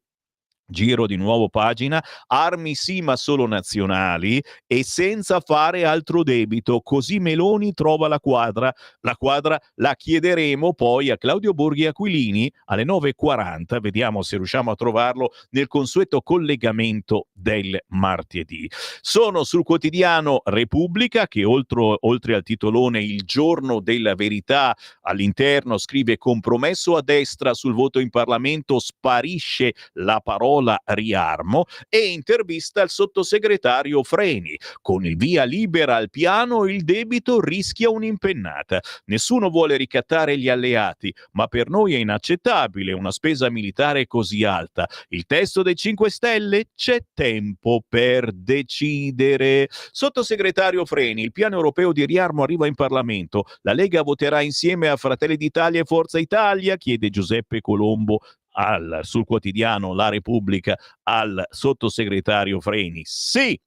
Giro di nuovo pagina, armi sì ma solo nazionali e senza fare altro debito, così Meloni trova la quadra la chiederemo poi a Claudio Borghi Aquilini alle 9.40, vediamo se riusciamo a trovarlo nel consueto collegamento del martedì. Sono sul quotidiano Repubblica che oltre al titolone Il giorno della verità, all'interno scrive: compromesso a destra sul voto in Parlamento, sparisce la parola riarmo, e intervista il sottosegretario Freni: con il via libera al piano il debito rischia un'impennata, nessuno vuole ricattare gli alleati, ma per noi è inaccettabile una spesa militare così alta. Il testo dei 5 Stelle: c'è tempo per decidere. Sottosegretario Freni: il piano europeo di riarmo arriva in Parlamento, la Lega voterà insieme a Fratelli d'Italia e Forza Italia? Chiede Giuseppe Colombo sul quotidiano La Repubblica al sottosegretario Freni. Sì,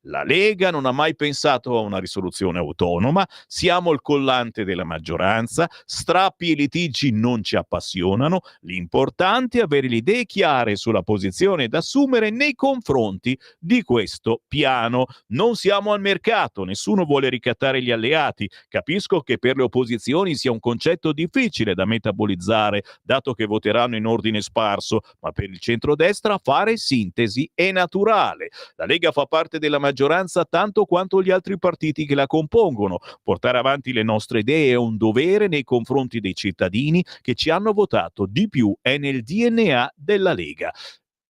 la Lega non ha mai pensato a una risoluzione autonoma, siamo il collante della maggioranza, strappi e litigi non ci appassionano, l'importante è avere le idee chiare sulla posizione da assumere nei confronti di questo piano. Non siamo al mercato, nessuno vuole ricattare gli alleati, capisco che per le opposizioni sia un concetto difficile da metabolizzare, dato che voteranno in ordine sparso, ma per il centrodestra fare sintesi è naturale. La Lega fa parte del della maggioranza tanto quanto gli altri partiti che la compongono. Portare avanti le nostre idee è un dovere nei confronti dei cittadini che ci hanno votato. Di più è nel DNA della Lega.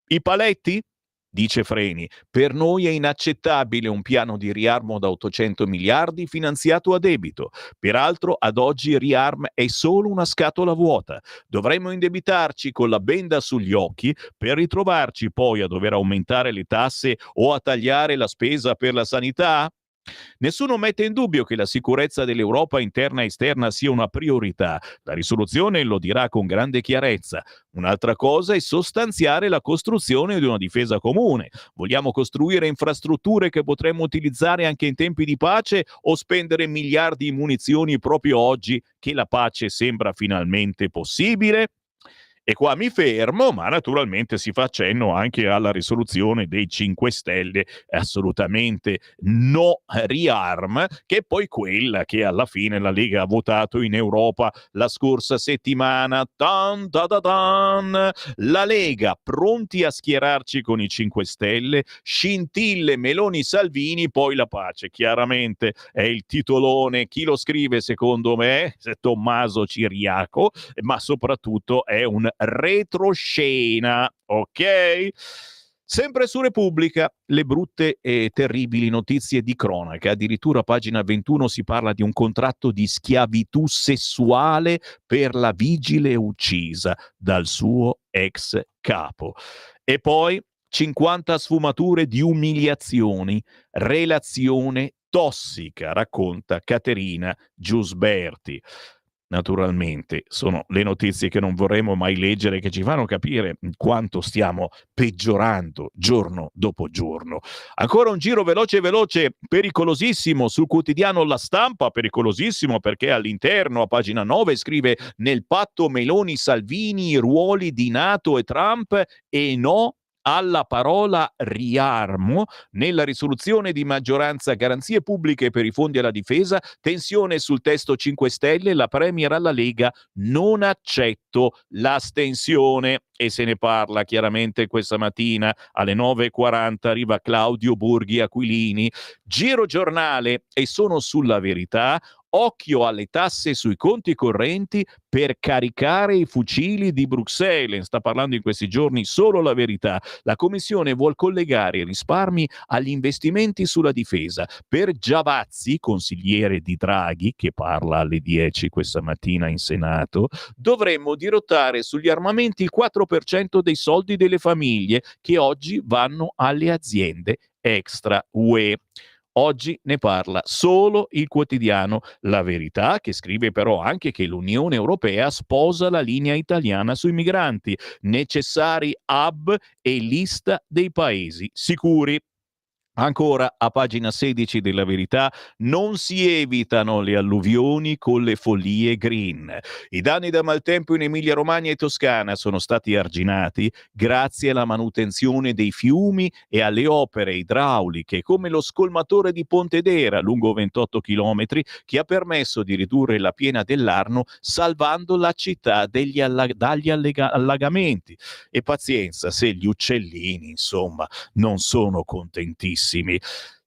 I paletti? Dice Freni, per noi è inaccettabile un piano di riarmo da 800 miliardi finanziato a debito. Peraltro ad oggi riarm è solo una scatola vuota. Dovremmo indebitarci con la benda sugli occhi per ritrovarci poi a dover aumentare le tasse o a tagliare la spesa per la sanità? Nessuno mette in dubbio che la sicurezza dell'Europa interna e esterna sia una priorità. La risoluzione lo dirà con grande chiarezza. Un'altra cosa è sostanziare la costruzione di una difesa comune. Vogliamo costruire infrastrutture che potremmo utilizzare anche in tempi di pace o spendere miliardi in munizioni proprio oggi che la pace sembra finalmente possibile? E qua mi fermo, ma naturalmente si fa accenno anche alla risoluzione dei 5 Stelle, assolutamente no riarm, che è poi quella che alla fine la Lega ha votato in Europa la scorsa settimana. Tan, ta, ta, tan. La Lega, pronti a schierarci con i 5 Stelle, scintille Meloni Salvini, poi la pace. Chiaramente è il titolone, chi lo scrive secondo me? Tommaso Ciriaco, ma soprattutto è un retroscena, ok? Sempre su Repubblica, le brutte e terribili notizie di cronaca. Addirittura a pagina 21 si parla di un contratto di schiavitù sessuale per la vigile uccisa dal suo ex capo. E poi 50 sfumature di umiliazioni, relazione tossica, racconta Caterina Giusberti. Naturalmente sono le notizie che non vorremmo mai leggere, che ci fanno capire quanto stiamo peggiorando giorno dopo giorno. Ancora un giro veloce, pericolosissimo sul quotidiano La Stampa, pericolosissimo perché all'interno, a pagina 9, scrive: nel patto Meloni-Salvini i ruoli di NATO e Trump e no alla parola riarmo. Nella risoluzione di maggioranza garanzie pubbliche per i fondi alla difesa, tensione sul testo 5 Stelle, la premier alla Lega, non accetto l'astensione. E se ne parla chiaramente questa mattina alle 9:40, arriva Claudio Borghi Aquilini, giro giornale e sono sulla Verità. Occhio alle tasse sui conti correnti per caricare i fucili di Bruxelles. Sta parlando in questi giorni solo la Verità. La Commissione vuol collegare i risparmi agli investimenti sulla difesa. Per Giavazzi, consigliere di Draghi, che parla alle 10 questa mattina in Senato, dovremmo dirottare sugli armamenti il 4% dei soldi delle famiglie che oggi vanno alle aziende extra UE. Oggi ne parla solo il quotidiano La Verità, che scrive però anche che l'Unione Europea sposa la linea italiana sui migranti, necessari hub e lista dei paesi sicuri. Ancora a pagina 16 della Verità, non si evitano le alluvioni con le follie green. I danni da maltempo in Emilia-Romagna e Toscana sono stati arginati grazie alla manutenzione dei fiumi e alle opere idrauliche, come lo scolmatore di Pontedera, lungo 28 km, che ha permesso di ridurre la piena dell'Arno, salvando la città dagli allagamenti. E pazienza se gli uccellini, insomma, non sono contentissimi.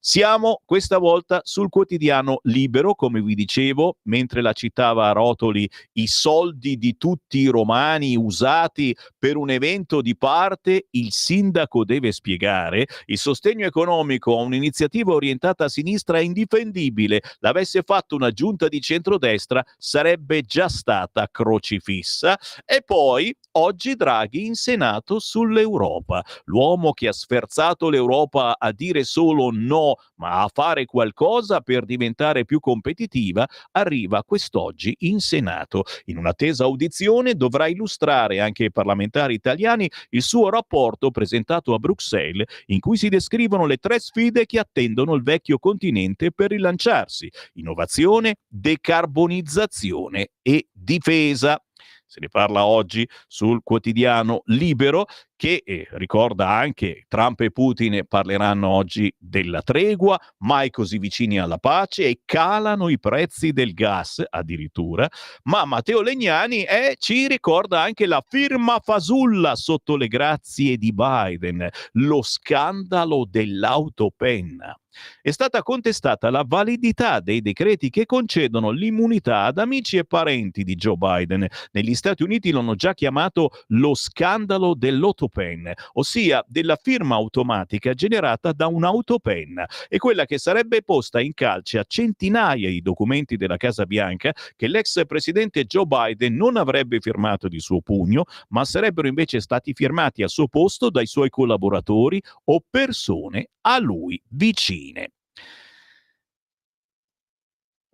Siamo questa volta sul quotidiano Libero, come vi dicevo, mentre la citava a rotoli, i soldi di tutti i romani usati per un evento di parte, il sindaco deve spiegare, il sostegno economico a un'iniziativa orientata a sinistra è indifendibile, l'avesse fatto una giunta di centrodestra sarebbe già stata crocifissa. E poi oggi Draghi in Senato sull'Europa, l'uomo che ha sferzato l'Europa a dire solo no, ma a fare qualcosa per diventare più competitiva, arriva quest'oggi in Senato. In un'attesa audizione dovrà illustrare anche ai parlamentari italiani il suo rapporto presentato a Bruxelles, in cui si descrivono le 3 sfide che attendono il vecchio continente per rilanciarsi: innovazione, decarbonizzazione e difesa. Se ne parla oggi sul quotidiano Libero, che ricorda anche Trump e Putin parleranno oggi della tregua, mai così vicini alla pace, e calano i prezzi del gas addirittura. Ma Matteo Legnani ci ricorda anche la firma fasulla sotto le grazie di Biden, lo scandalo dell'autopenna. È stata contestata la validità dei decreti che concedono l'immunità ad amici e parenti di Joe Biden. Negli Stati Uniti l'hanno già chiamato lo scandalo dell'autopen, ossia della firma automatica generata da un'autopenna, e quella che sarebbe posta in calce a centinaia di documenti della Casa Bianca che l'ex presidente Joe Biden non avrebbe firmato di suo pugno, ma sarebbero invece stati firmati al suo posto dai suoi collaboratori o persone a lui vicine.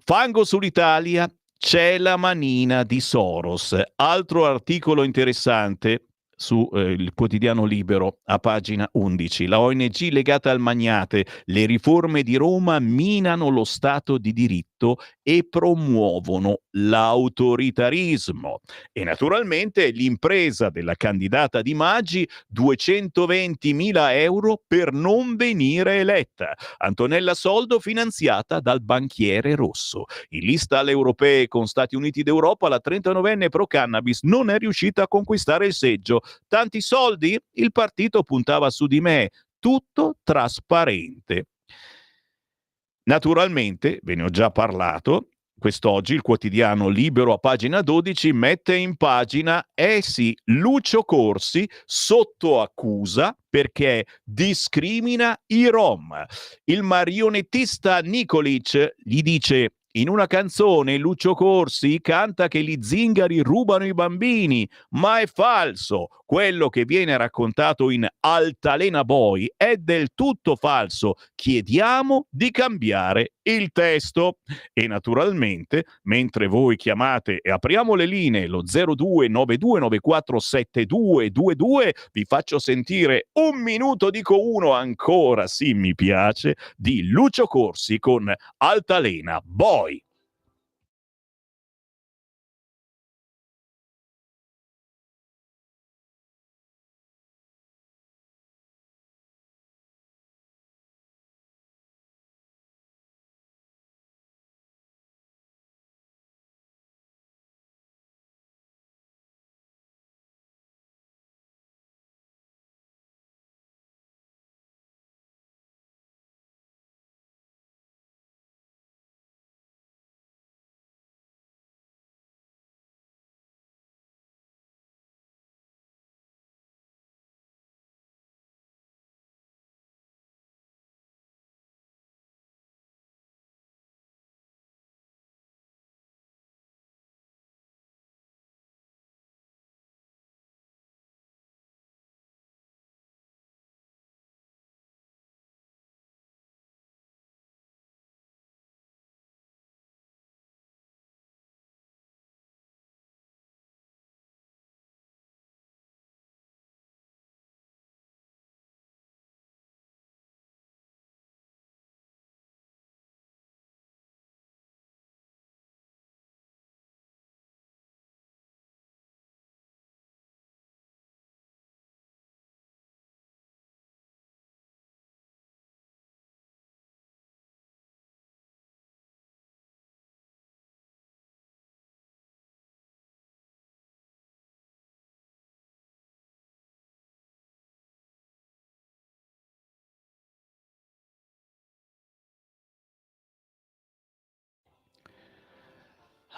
Fango sull'Italia, c'è la manina di Soros. Altro articolo interessante su il quotidiano Libero a pagina 11. La ONG legata al magnate, le riforme di Roma minano lo Stato di diritto e promuovono l'autoritarismo. E naturalmente l'impresa della candidata Di Maggi, 220.000 euro per non venire eletta. Antonella Soldo finanziata dal banchiere rosso. In lista alle europee con Stati Uniti d'Europa, la 39enne pro cannabis non è riuscita a conquistare il seggio. Tanti soldi? Il partito puntava su di me. Tutto trasparente. Naturalmente, ve ne ho già parlato, quest'oggi il quotidiano Libero a pagina 12 mette in pagina, sì, Lucio Corsi sotto accusa perché discrimina i Rom. Il marionettista Nikolic gli dice: in una canzone Lucio Corsi canta che gli zingari rubano i bambini, ma è falso. Quello che viene raccontato in Altalena Boy è del tutto falso. Chiediamo di cambiare il testo. E naturalmente, mentre voi chiamate e apriamo le linee, lo 0292947222, vi faccio sentire un minuto, dico uno ancora, sì mi piace, di Lucio Corsi con Altalena Boy.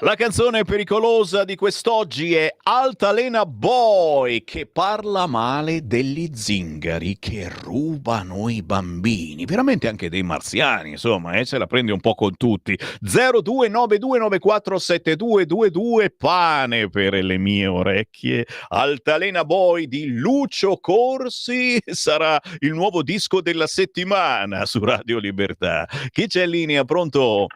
La canzone pericolosa di quest'oggi è Altalena Boy, che parla male degli zingari che rubano i bambini, veramente anche dei marziani, insomma, se la prende un po' con tutti. 0292947222, pane per le mie orecchie. Altalena Boy di Lucio Corsi sarà il nuovo disco della settimana su Radio Libertà. Chi c'è in linea? Pronto?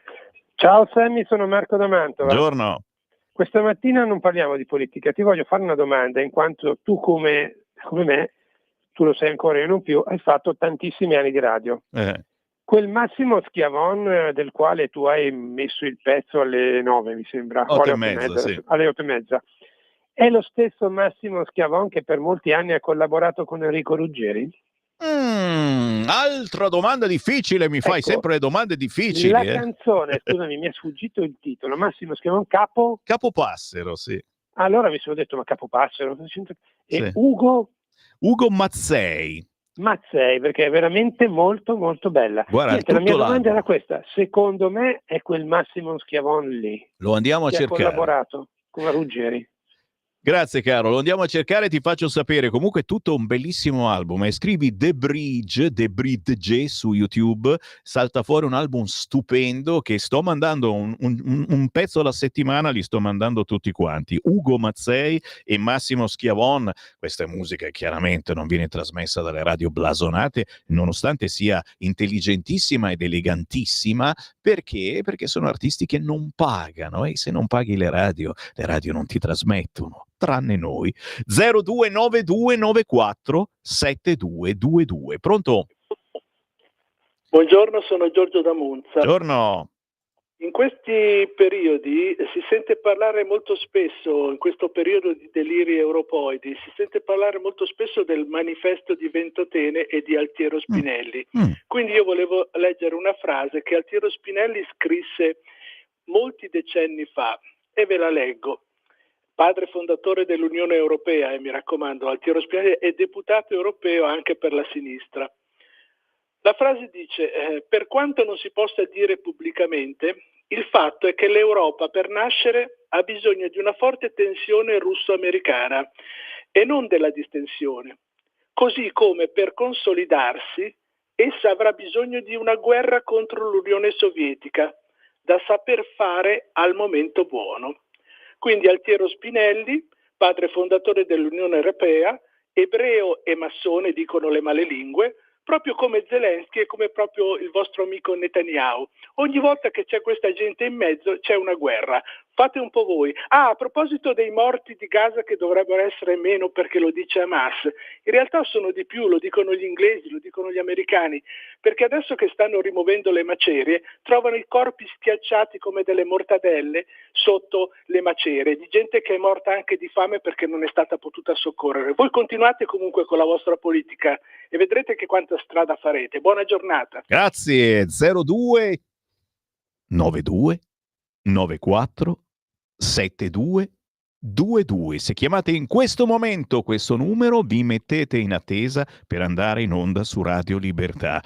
Ciao Sammy, sono Marco da Mantova. Buongiorno. Questa mattina non parliamo di politica, ti voglio fare una domanda, in quanto tu come me, tu lo sai ancora, io non più, hai fatto tantissimi anni di radio. Quel Massimo Schiavon del quale tu hai messo il pezzo alle 9, mi sembra, 8:30, sì. Alle 8:30. È lo stesso Massimo Schiavon che per molti anni ha collaborato con Enrico Ruggeri? Altra domanda difficile, mi fai sempre domande difficili. La canzone, scusami, mi è sfuggito il titolo. Massimo Schiavon, Capopassero, sì. Allora mi sono detto, ma Capopassero? E Sì. Ugo Mazzei. Mazzei, perché è veramente molto molto bella. Guarda, la mia domanda era questa: secondo me è quel Massimo Schiavon lì lo andiamo a cercare. Ha collaborato con Ruggeri. Grazie caro, lo andiamo a cercare e ti faccio sapere. Comunque tutto un bellissimo album. E scrivi The Bridge su YouTube, salta fuori un album stupendo che sto mandando un pezzo alla settimana, li sto mandando tutti quanti. Ugo Mazzei e Massimo Schiavon. Questa musica chiaramente non viene trasmessa dalle radio blasonate, nonostante sia intelligentissima ed elegantissima. Perché? Perché sono artisti che non pagano, e se non paghi le radio non ti trasmettono. Tranne noi. 0292947222. Pronto? Buongiorno, sono Giorgio da Monza. Buongiorno. In questi periodi si sente parlare molto spesso, in questo periodo di deliri europoidi, si sente parlare molto spesso del manifesto di Ventotene e di Altiero Spinelli. Quindi io volevo leggere una frase che Altiero Spinelli scrisse molti decenni fa e ve la leggo. Padre fondatore dell'Unione Europea, e mi raccomando, Altiero Spinelli è deputato europeo anche per la sinistra. La frase dice, per quanto non si possa dire pubblicamente, il fatto è che l'Europa per nascere ha bisogno di una forte tensione russo-americana e non della distensione. Così come per consolidarsi essa avrà bisogno di una guerra contro l'Unione Sovietica, da saper fare al momento buono. Quindi Altiero Spinelli, padre fondatore dell'Unione Europea, ebreo e massone, dicono le malelingue, proprio come Zelensky e come proprio il vostro amico Netanyahu. Ogni volta che c'è questa gente in mezzo c'è una guerra. Fate un po' voi. A proposito dei morti di Gaza che dovrebbero essere meno perché lo dice Hamas, in realtà sono di più, lo dicono gli inglesi, lo dicono gli americani, perché adesso che stanno rimuovendo le macerie trovano i corpi schiacciati come delle mortadelle sotto le macerie, di gente che è morta anche di fame perché non è stata potuta soccorrere. Voi continuate comunque con la vostra politica e vedrete che quanta strada farete. Buona giornata. Grazie. 02 92 94 72 22. Se chiamate in questo momento questo numero vi mettete in attesa per andare in onda su Radio Libertà.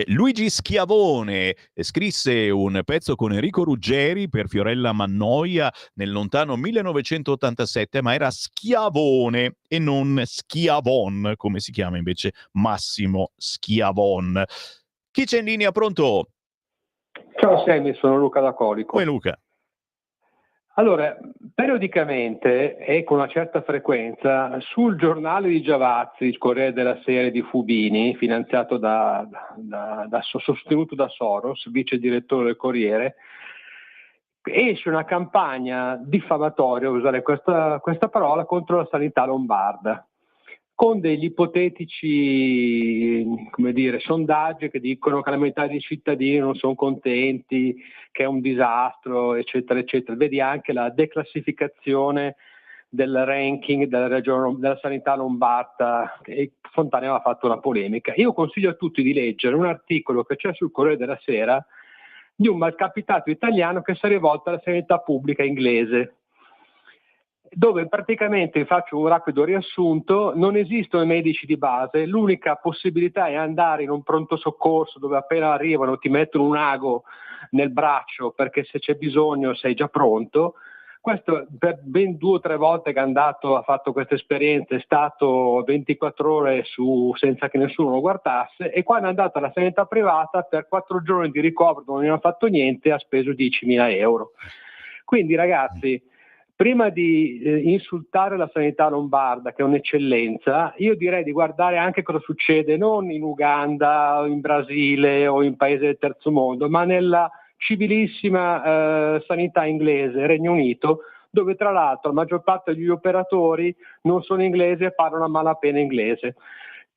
Luigi Schiavone scrisse un pezzo con Enrico Ruggeri per Fiorella Mannoia nel lontano 1987, ma era Schiavone e non Schiavon, come si chiama invece Massimo Schiavon. Chi c'è in linea? Pronto? Ciao Sammy, sono Luca da Colico. Poi Luca. Allora, periodicamente e con una certa frequenza sul giornale di Giavazzi, il Corriere della Sera di Fubini, finanziato sostenuto da Soros, vice direttore del Corriere, esce una campagna diffamatoria, usare questa parola, contro la sanità lombarda, con degli ipotetici, sondaggi che dicono che la metà dei cittadini non sono contenti, che è un disastro, eccetera, eccetera. Vedi anche la declassificazione del ranking della sanità lombarda, e Fontana aveva fatto una polemica. Io consiglio a tutti di leggere un articolo che c'è sul Corriere della Sera di un malcapitato italiano che si è rivolto alla sanità pubblica inglese, dove praticamente, faccio un rapido riassunto, non esistono i medici di base, l'unica possibilità è andare in un pronto soccorso dove appena arrivano ti mettono un ago nel braccio perché se c'è bisogno sei già pronto. Questo per ben 2 o 3 volte che è andato, ha fatto questa esperienza, è stato 24 ore senza che nessuno lo guardasse, e quando è andato alla sanità privata per 4 giorni di ricovero non ne ha fatto niente, ha speso 10.000 euro. Quindi ragazzi, prima di insultare la sanità lombarda, che è un'eccellenza, io direi di guardare anche cosa succede non in Uganda o in Brasile o in paesi del terzo mondo, ma nella civilissima sanità inglese, Regno Unito, dove tra l'altro la maggior parte degli operatori non sono inglesi e parlano a malapena inglese.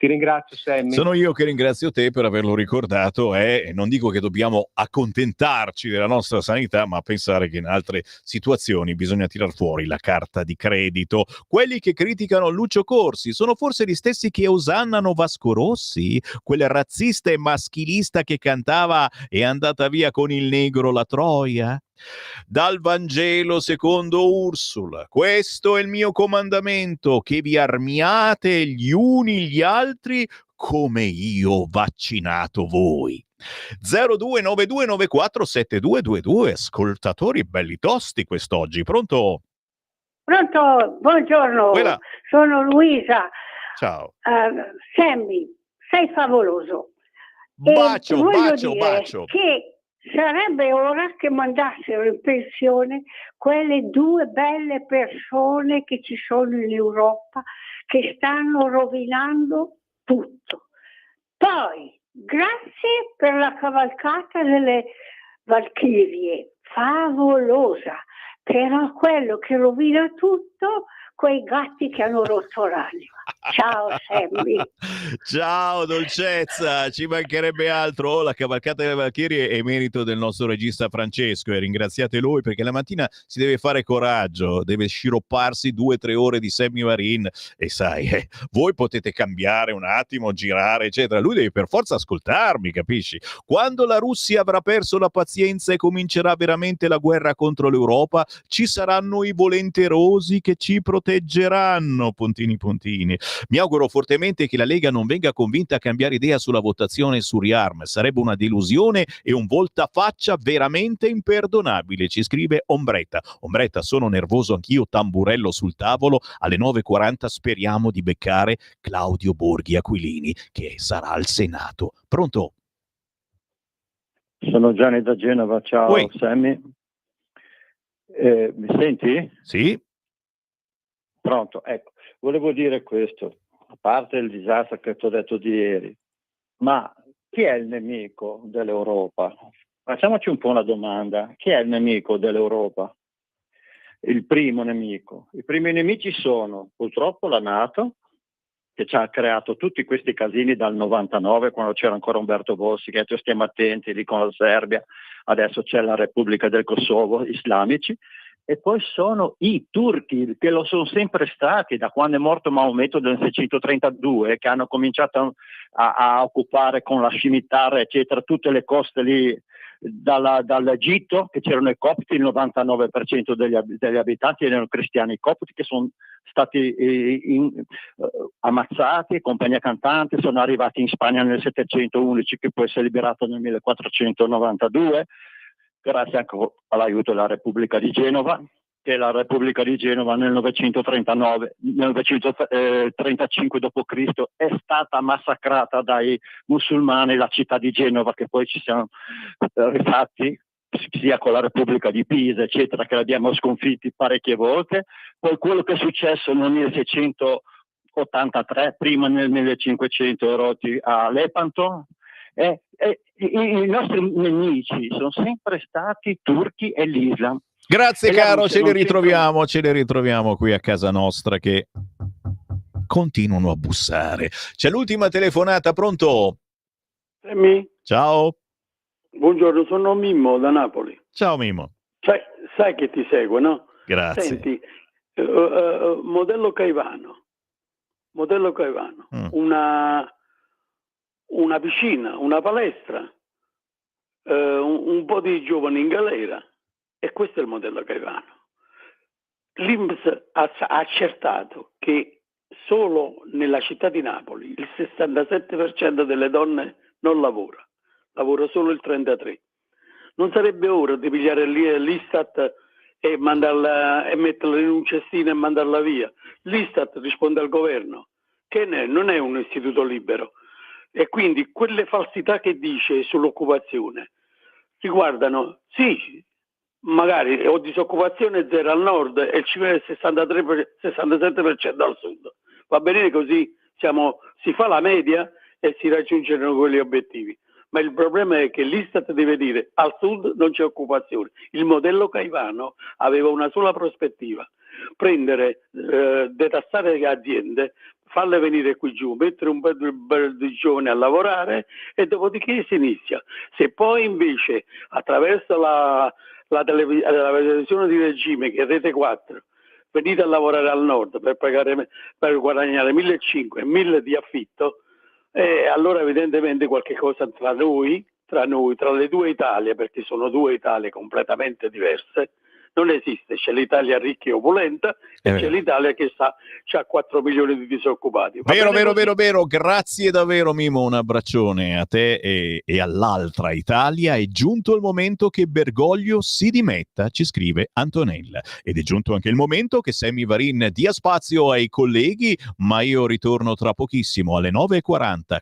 Ti ringrazio, Sammy. Sono io che ringrazio te per averlo ricordato e non dico che dobbiamo accontentarci della nostra sanità, ma pensare che in altre situazioni bisogna tirar fuori la carta di credito. Quelli che criticano Lucio Corsi sono forse gli stessi che osannano Vasco Rossi? Quel razzista e maschilista che cantava "È andata via con il negro la Troia"? Dal Vangelo secondo Ursula: questo è il mio comandamento, che vi armiate gli uni gli altri come io ho vaccinato voi. 0292947222. Ascoltatori belli tosti quest'oggi. Pronto? Pronto, buongiorno, Quella. sono Luisa. Ciao. Sammy, sei favoloso. Bacio, voglio bacio, dire bacio. che sarebbe ora che mandassero in pensione quelle due belle persone che ci sono in Europa, che stanno rovinando tutto. Poi, grazie per la cavalcata delle Valchirie, favolosa, però quello che rovina tutto, quei gatti che hanno rotto l'anima. Ciao Sammy. Ciao dolcezza, ci mancherebbe altro. La cavalcata delle Valchirie è merito del nostro regista Francesco e ringraziate lui, perché la mattina si deve fare coraggio, deve sciropparsi 2-3 ore di Sammy Varin e sai, voi potete cambiare un attimo, girare eccetera, lui deve per forza ascoltarmi, capisci? Quando la Russia avrà perso la pazienza e comincerà veramente la guerra contro l'Europa, ci saranno i volenterosi che ci proteggeranno, puntini puntini. Mi auguro fortemente che la Lega non venga convinta a cambiare idea sulla votazione su Riarm, sarebbe una delusione e un voltafaccia veramente imperdonabile, ci scrive Ombretta. Ombretta, sono nervoso anch'io, tamburello sul tavolo, alle 9:40 speriamo di beccare Claudio Borghi Aquilini, che sarà al Senato. Pronto? Sono Gianni da Genova, ciao. Oi. Sammy. Mi senti? Sì. Pronto, ecco, volevo dire questo, a parte il disastro che ti ho detto di ieri, ma chi è il nemico dell'Europa? Facciamoci un po' una domanda, chi è il nemico dell'Europa? Il primo nemico. I primi nemici sono purtroppo la NATO, che ci ha creato tutti questi casini dal 99, quando c'era ancora Umberto Bossi, che ha detto stiamo attenti lì con la Serbia, adesso c'è la Repubblica del Kosovo, islamici. E poi sono i turchi, che lo sono sempre stati da quando è morto Maometto nel 632, che hanno cominciato a occupare con la scimitarra eccetera tutte le coste lì dall'Egitto, che c'erano i copti, il 99% degli abitanti erano cristiani copti, che sono stati ammazzati, compagnia cantante, sono arrivati in Spagna nel 711, che poi si è liberato nel 1492, grazie anche all'aiuto della Repubblica di Genova, che la Repubblica di Genova nel 935 d.C. è stata massacrata dai musulmani, la città di Genova, che poi ci siamo rifatti sia con la Repubblica di Pisa eccetera, che l'abbiamo sconfitti parecchie volte. Poi quello che è successo nel 1683, prima nel 1500 erotti a Lepanto. I nostri nemici sono sempre stati turchi e l'Islam. Grazie e caro, Russia, ce le ritroviamo qui a casa nostra che continuano a bussare. C'è l'ultima telefonata, pronto? Sammy? Ciao. Buongiorno, sono Mimmo da Napoli. Ciao Mimmo. Sai che ti seguo, no? Grazie. Senti, modello Caivano, una piscina, una palestra, un po' di giovani in galera, e questo è il modello Caivano. L'INPS ha accertato che solo nella città di Napoli il 67% delle donne non lavora solo il 33%. Non sarebbe ora di pigliare l'Istat e mandarla e metterla in un cestino e mandarla via? L'Istat risponde al governo, che non è un istituto libero. E quindi quelle falsità che dice sull'occupazione riguardano, sì, magari ho disoccupazione zero al nord e il 67% al sud. Va bene così, si fa la media e si raggiungono quegli obiettivi. Ma il problema è che l'Istat deve dire al sud non c'è occupazione. Il modello Caivano aveva una sola prospettiva: detassare le aziende, falle venire qui giù, mettere un bel di giovani a lavorare e dopodiché si inizia. Se poi invece attraverso la televisione di regime, che è Rete 4, venite a lavorare al nord per guadagnare 1.500 e 1.000 di affitto, allora evidentemente qualche cosa tra le due Italie, perché sono due Italie completamente diverse, non esiste. C'è l'Italia ricca e opulenta e c'è l'Italia che ha 4 milioni di disoccupati. Vero. Grazie davvero, Mimo. Un abbraccione a te e all'altra Italia. È giunto il momento che Bergoglio si dimetta, ci scrive Antonella. Ed è giunto anche il momento che Sammy Varin dia spazio ai colleghi, ma io ritorno tra pochissimo alle 9:40.